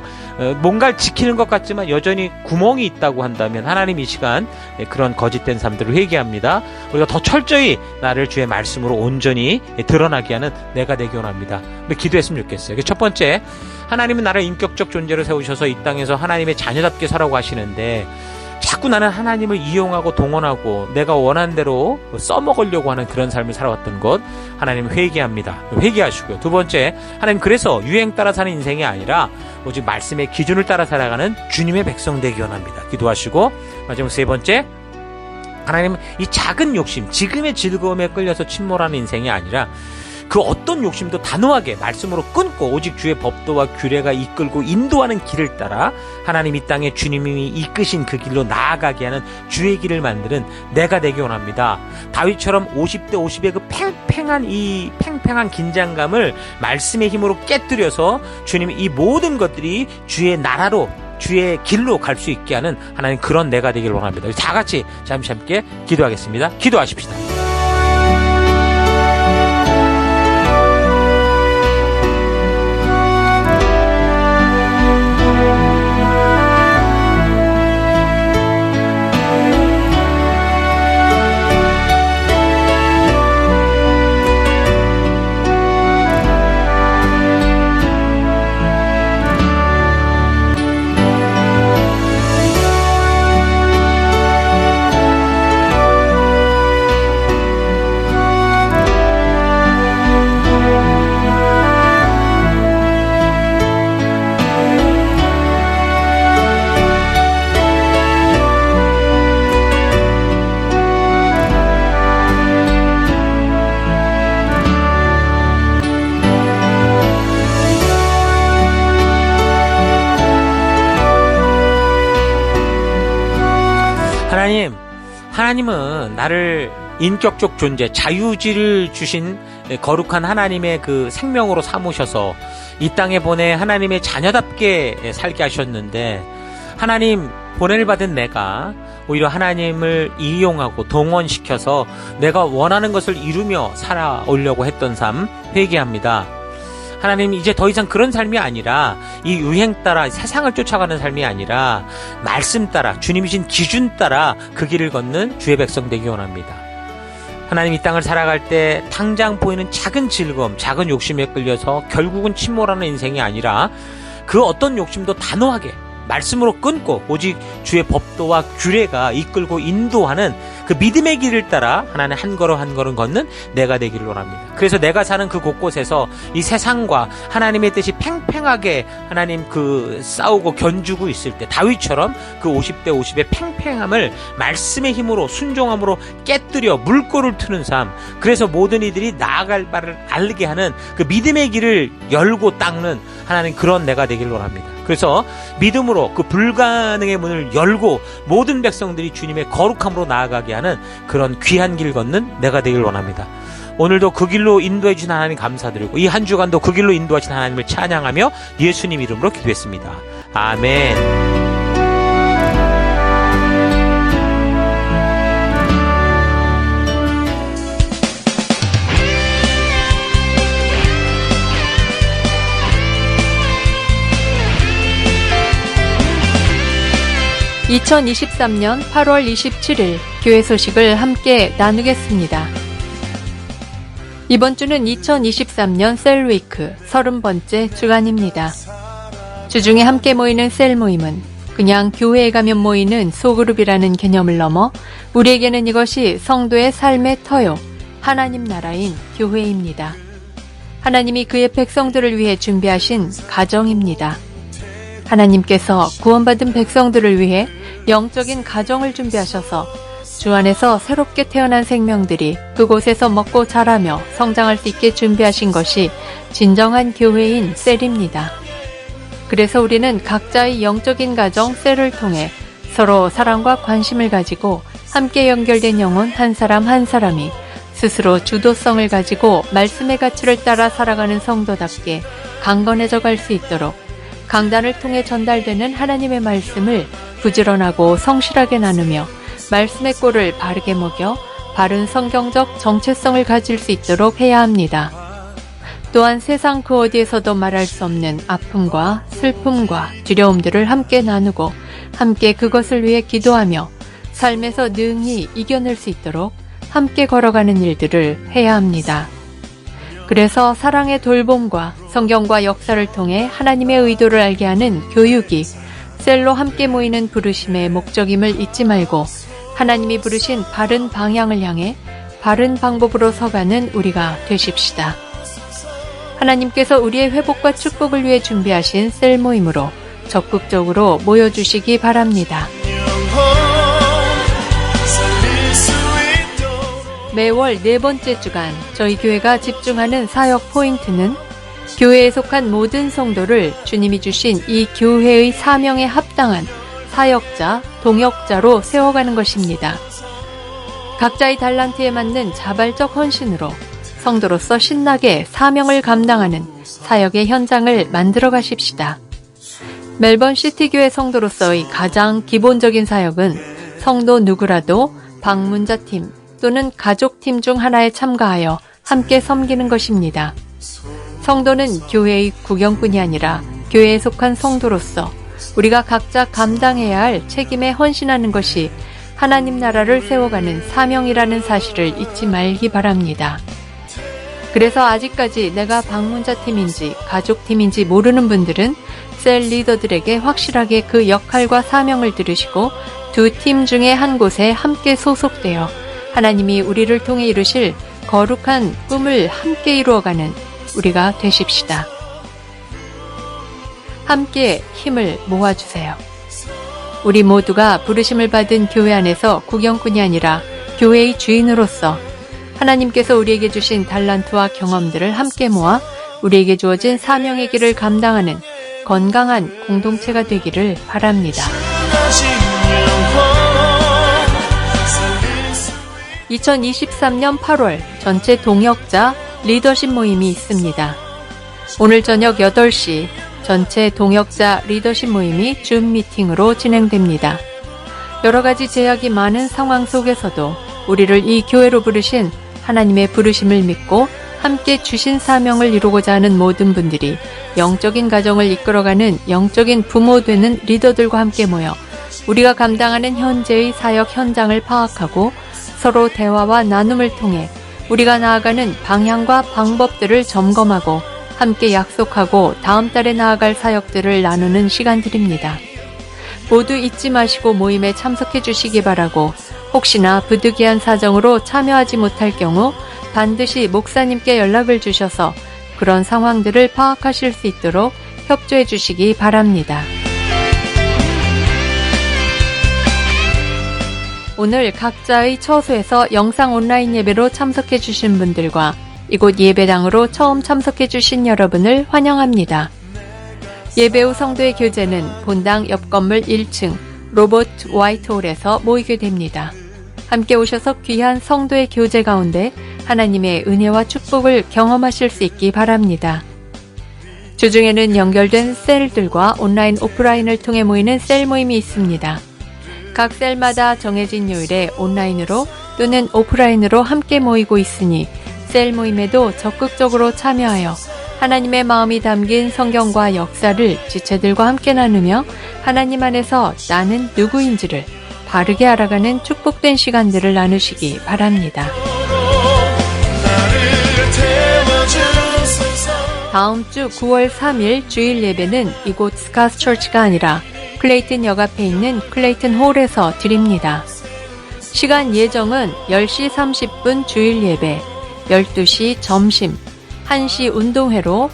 S1: 뭔가를 지키는 것 같지만 여전히 구멍이 있다고 한다면 하나님 이 시간 그런 거짓된 삶들을 회개합니다. 우리가 더 철저히 나를 주의 말씀으로 온전히 드러나게 하는 내가 되기 원합니다. 우리 기도했으면 좋겠어요. 첫 번째, 하나님은 나를 인격적 존재로 세우셔서 이 땅에서 하나님의 자녀답게 살라고 하시는데 자꾸 나는 하나님을 이용하고 동원하고 내가 원하는 대로 써먹으려고 하는 그런 삶을 살아왔던 것, 하나님 회개합니다. 회개하시고요. 두 번째, 하나님 그래서 유행 따라 사는 인생이 아니라 오직 말씀의 기준을 따라 살아가는 주님의 백성 되기 원합니다. 기도하시고, 마지막 세 번째, 하나님은 이 작은 욕심, 지금의 즐거움에 끌려서 침몰하는 인생이 아니라 그 어떤 욕심도 단호하게 말씀으로 끊고 오직 주의 법도와 규례가 이끌고 인도하는 길을 따라 하나님 이 땅에 주님이 이끄신 그 길로 나아가게 하는 주의 길을 만드는 내가 되기 원합니다. 다윗처럼 50대 50의 그 팽팽한 긴장감을 말씀의 힘으로 깨뜨려서 주님이 이 모든 것들이 주의 나라로, 주의 길로 갈 수 있게 하는 하나님 그런 내가 되기를 원합니다. 다 같이 잠시 함께 기도하겠습니다. 기도하십시다. 하나님은 나를 인격적 존재, 자유지를 주신 거룩한 하나님의 그 생명으로 삼으셔서 이 땅에 보내 하나님의 자녀답게 살게 하셨는데, 하나님 보냄을 받은 내가 오히려 하나님을 이용하고 동원시켜서 내가 원하는 것을 이루며 살아오려고 했던 삶 회개합니다. 하나님, 이제 더 이상 그런 삶이 아니라 이 유행 따라 세상을 쫓아가는 삶이 아니라 말씀 따라 주님이신 기준 따라 그 길을 걷는 주의 백성 되기 원합니다. 하나님, 이 땅을 살아갈 때 당장 보이는 작은 즐거움, 작은 욕심에 끌려서 결국은 침몰하는 인생이 아니라 그 어떤 욕심도 단호하게 말씀으로 끊고 오직 주의 법도와 규례가 이끌고 인도하는 그 믿음의 길을 따라 하나님 한 걸음 한 걸음 걷는 내가 되기를 원합니다. 그래서 내가 사는 그 곳곳에서 이 세상과 하나님의 뜻이 팽팽하게 하나님 그 싸우고 견주고 있을 때 다윗처럼 그 50대 50의 팽팽함을 말씀의 힘으로 순종함으로 깨뜨려 물꼬를 트는 삶, 그래서 모든 이들이 나아갈 바를 알게 하는 그 믿음의 길을 열고 닦는 하나님 그런 내가 되기를 원합니다. 그래서 믿음으로 그 불가능의 문을 열고 모든 백성들이 주님의 거룩함으로 나아가게 하는 그런 귀한 길 걷는 내가 되길 원합니다. 오늘도 그 길로 인도해 주신 하나님 감사드리고 이 한 주간도 그 길로 인도하신 하나님을 찬양하며 예수님 이름으로 기도했습니다. 아멘.
S4: 2023년 8월 27일 교회 소식을 함께 나누겠습니다. 이번 주는 2023년 셀위크 30번째 주간입니다. 주중에 함께 모이는 셀 모임은 그냥 교회에 가면 모이는 소그룹이라는 개념을 넘어 우리에게는 이것이 성도의 삶의 터요, 하나님 나라인 교회입니다. 하나님이 그의 백성들을 위해 준비하신 가정입니다. 하나님께서 구원받은 백성들을 위해 영적인 가정을 준비하셔서 주 안에서 새롭게 태어난 생명들이 그곳에서 먹고 자라며 성장할 수 있게 준비하신 것이 진정한 교회인 셀입니다. 그래서 우리는 각자의 영적인 가정 셀을 통해 서로 사랑과 관심을 가지고 함께 연결된 영혼 한 사람 한 사람이 스스로 주도성을 가지고 말씀의 가치를 따라 살아가는 성도답게 강건해져 갈 수 있도록 강단을 통해 전달되는 하나님의 말씀을 부지런하고 성실하게 나누며 말씀의 꼴을 바르게 먹여 바른 성경적 정체성을 가질 수 있도록 해야 합니다. 또한 세상 그 어디에서도 말할 수 없는 아픔과 슬픔과 두려움들을 함께 나누고 함께 그것을 위해 기도하며 삶에서 능히 이겨낼 수 있도록 함께 걸어가는 일들을 해야 합니다. 그래서 사랑의 돌봄과 성경과 역사를 통해 하나님의 의도를 알게 하는 교육이 셀로 함께 모이는 부르심의 목적임을 잊지 말고 하나님이 부르신 바른 방향을 향해 바른 방법으로 서가는 우리가 되십시다. 하나님께서 우리의 회복과 축복을 위해 준비하신 셀 모임으로 적극적으로 모여주시기 바랍니다. 매월 4번째 주간 저희 교회가 집중하는 사역 포인트는 교회에 속한 모든 성도를 주님이 주신 이 교회의 사명에 합당한 사역자, 동역자로 세워가는 것입니다. 각자의 달란트에 맞는 자발적 헌신으로 성도로서 신나게 사명을 감당하는 사역의 현장을 만들어 가십시다. 멜번 시티교회 성도로서의 가장 기본적인 사역은 성도 누구라도 방문자팀 또는 가족팀 중 하나에 참가하여 함께 섬기는 것입니다. 성도는 교회의 구경꾼이 아니라 교회에 속한 성도로서 우리가 각자 감당해야 할 책임에 헌신하는 것이 하나님 나라를 세워가는 사명이라는 사실을 잊지 말기 바랍니다. 그래서 아직까지 내가 방문자팀인지 가족팀인지 모르는 분들은 셀 리더들에게 확실하게 그 역할과 사명을 들으시고 두 팀 중에 한 곳에 함께 소속되어 하나님이 우리를 통해 이루실 거룩한 꿈을 함께 이루어가는 우리가 되십시다. 함께 힘을 모아주세요. 우리 모두가 부르심을 받은 교회 안에서 구경꾼이 아니라 교회의 주인으로서 하나님께서 우리에게 주신 달란트와 경험들을 함께 모아 우리에게 주어진 사명의 길을 감당하는 건강한 공동체가 되기를 바랍니다. 2023년 8월 전체 동역자 리더십 모임이 있습니다. 오늘 저녁 8시 전체 동역자 리더십 모임이 줌 미팅으로 진행됩니다. 여러 가지 제약이 많은 상황 속에서도 우리를 이 교회로 부르신 하나님의 부르심을 믿고 함께 주신 사명을 이루고자 하는 모든 분들이 영적인 가정을 이끌어가는 영적인 부모 되는 리더들과 함께 모여 우리가 감당하는 현재의 사역 현장을 파악하고 서로 대화와 나눔을 통해 우리가 나아가는 방향과 방법들을 점검하고 함께 약속하고 다음 달에 나아갈 사역들을 나누는 시간들입니다. 모두 잊지 마시고 모임에 참석해 주시기 바라고 혹시나 부득이한 사정으로 참여하지 못할 경우 반드시 목사님께 연락을 주셔서 그런 상황들을 파악하실 수 있도록 협조해 주시기 바랍니다. 오늘 각자의 처소에서 영상 온라인 예배로 참석해 주신 분들과 이곳 예배당으로 처음 참석해 주신 여러분을 환영합니다. 예배 후 성도의 교제는 본당 옆 건물 1층 로버트 화이트홀에서 모이게 됩니다. 함께 오셔서 귀한 성도의 교제 가운데 하나님의 은혜와 축복을 경험하실 수 있기 바랍니다. 주중에는 연결된 셀들과 온라인 오프라인을 통해 모이는 셀 모임이 있습니다. 각 셀마다 정해진 요일에 온라인으로 또는 오프라인으로 함께 모이고 있으니 셀 모임에도 적극적으로 참여하여 하나님의 마음이 담긴 성경과 역사를 지체들과 함께 나누며 하나님 안에서 나는 누구인지를 바르게 알아가는 축복된 시간들을 나누시기 바랍니다. 다음 주 9월 3일 주일 예배는 이곳 스카스처치가 아니라 클레이튼 역 앞에 있는 클레이튼 홀에서 드립니다. 시간 예정은 10시 30분 주일 예배, 12시 점심, 1시 운동회로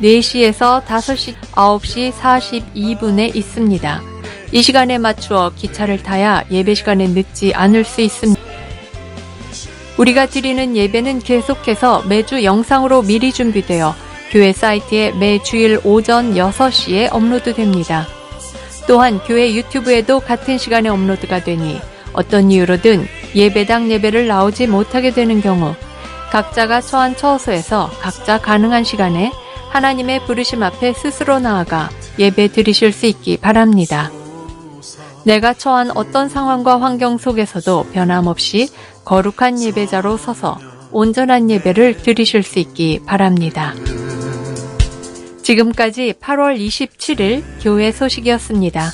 S4: 4시에서 5시, 9시 42분에 있습니다. 이 시간에 맞추어 기차를 타야 예배 시간에 늦지 않을 수 있습니다. 우리가 드리는 예배는 계속해서 매주 영상으로 미리 준비되어 교회 사이트에 매 주일 오전 6시에 업로드됩니다. 또한 교회 유튜브에도 같은 시간에 업로드가 되니 어떤 이유로든 예배당 예배를 나오지 못하게 되는 경우 각자가 처한 처소에서 각자 가능한 시간에 하나님의 부르심 앞에 스스로 나아가 예배 드리실 수 있기 바랍니다. 내가 처한 어떤 상황과 환경 속에서도 변함없이 거룩한 예배자로 서서 온전한 예배를 드리실 수 있기 바랍니다. 지금까지 8월 27일 교회 소식이었습니다.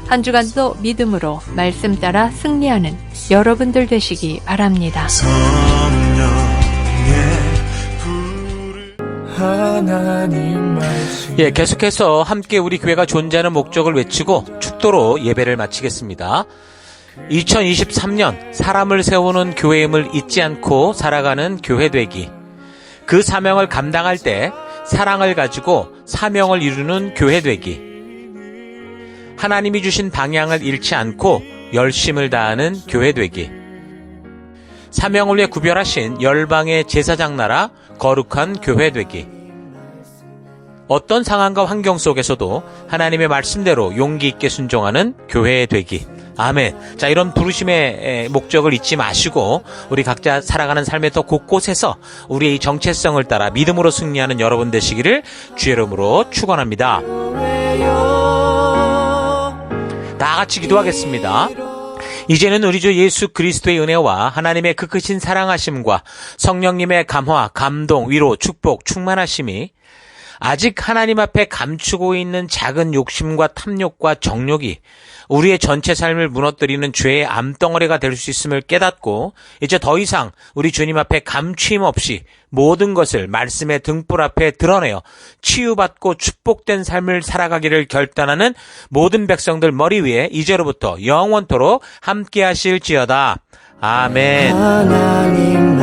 S4: 한 주간도 믿음으로 말씀 따라 승리하는 여러분들 되시기 바랍니다.
S3: 하나님 말씀
S1: 계속해서 함께 우리 교회가 존재하는 목적을 외치고 축도로 예배를 마치겠습니다. 2023년 사람을 세우는 교회임을 잊지 않고 살아가는 교회 되기. 그 사명을 감당할 때 사랑을 가지고 사명을 이루는 교회 되기. 하나님이 주신 방향을 잃지 않고 열심을 다하는 교회 되기. 사명을 위해 구별하신 열방의 제사장 나라 거룩한 교회 되기. 어떤 상황과 환경 속에서도 하나님의 말씀대로 용기 있게 순종하는 교회 되기. 아멘. 자, 이런 부르심의 목적을 잊지 마시고 우리 각자 살아가는 삶의 더 곳곳에서 우리의 정체성을 따라 믿음으로 승리하는 여러분 되시기를 주의 이름으로 축원합니다. 다 같이 기도하겠습니다. 이제는 우리 주 예수 그리스도의 은혜와 하나님의 그 크신 사랑하심과 성령님의 감화, 감동, 위로, 축복, 충만하심이 아직 하나님 앞에 감추고 있는 작은 욕심과 탐욕과 정욕이 우리의 전체 삶을 무너뜨리는 죄의 암덩어리가 될 수 있음을 깨닫고 이제 더 이상 우리 주님 앞에 감추임 없이 모든 것을 말씀의 등불 앞에 드러내어 치유받고 축복된 삶을 살아가기를 결단하는 모든 백성들 머리 위에 이제로부터 영원토록 함께 하실지어다. 아멘.
S3: 하나님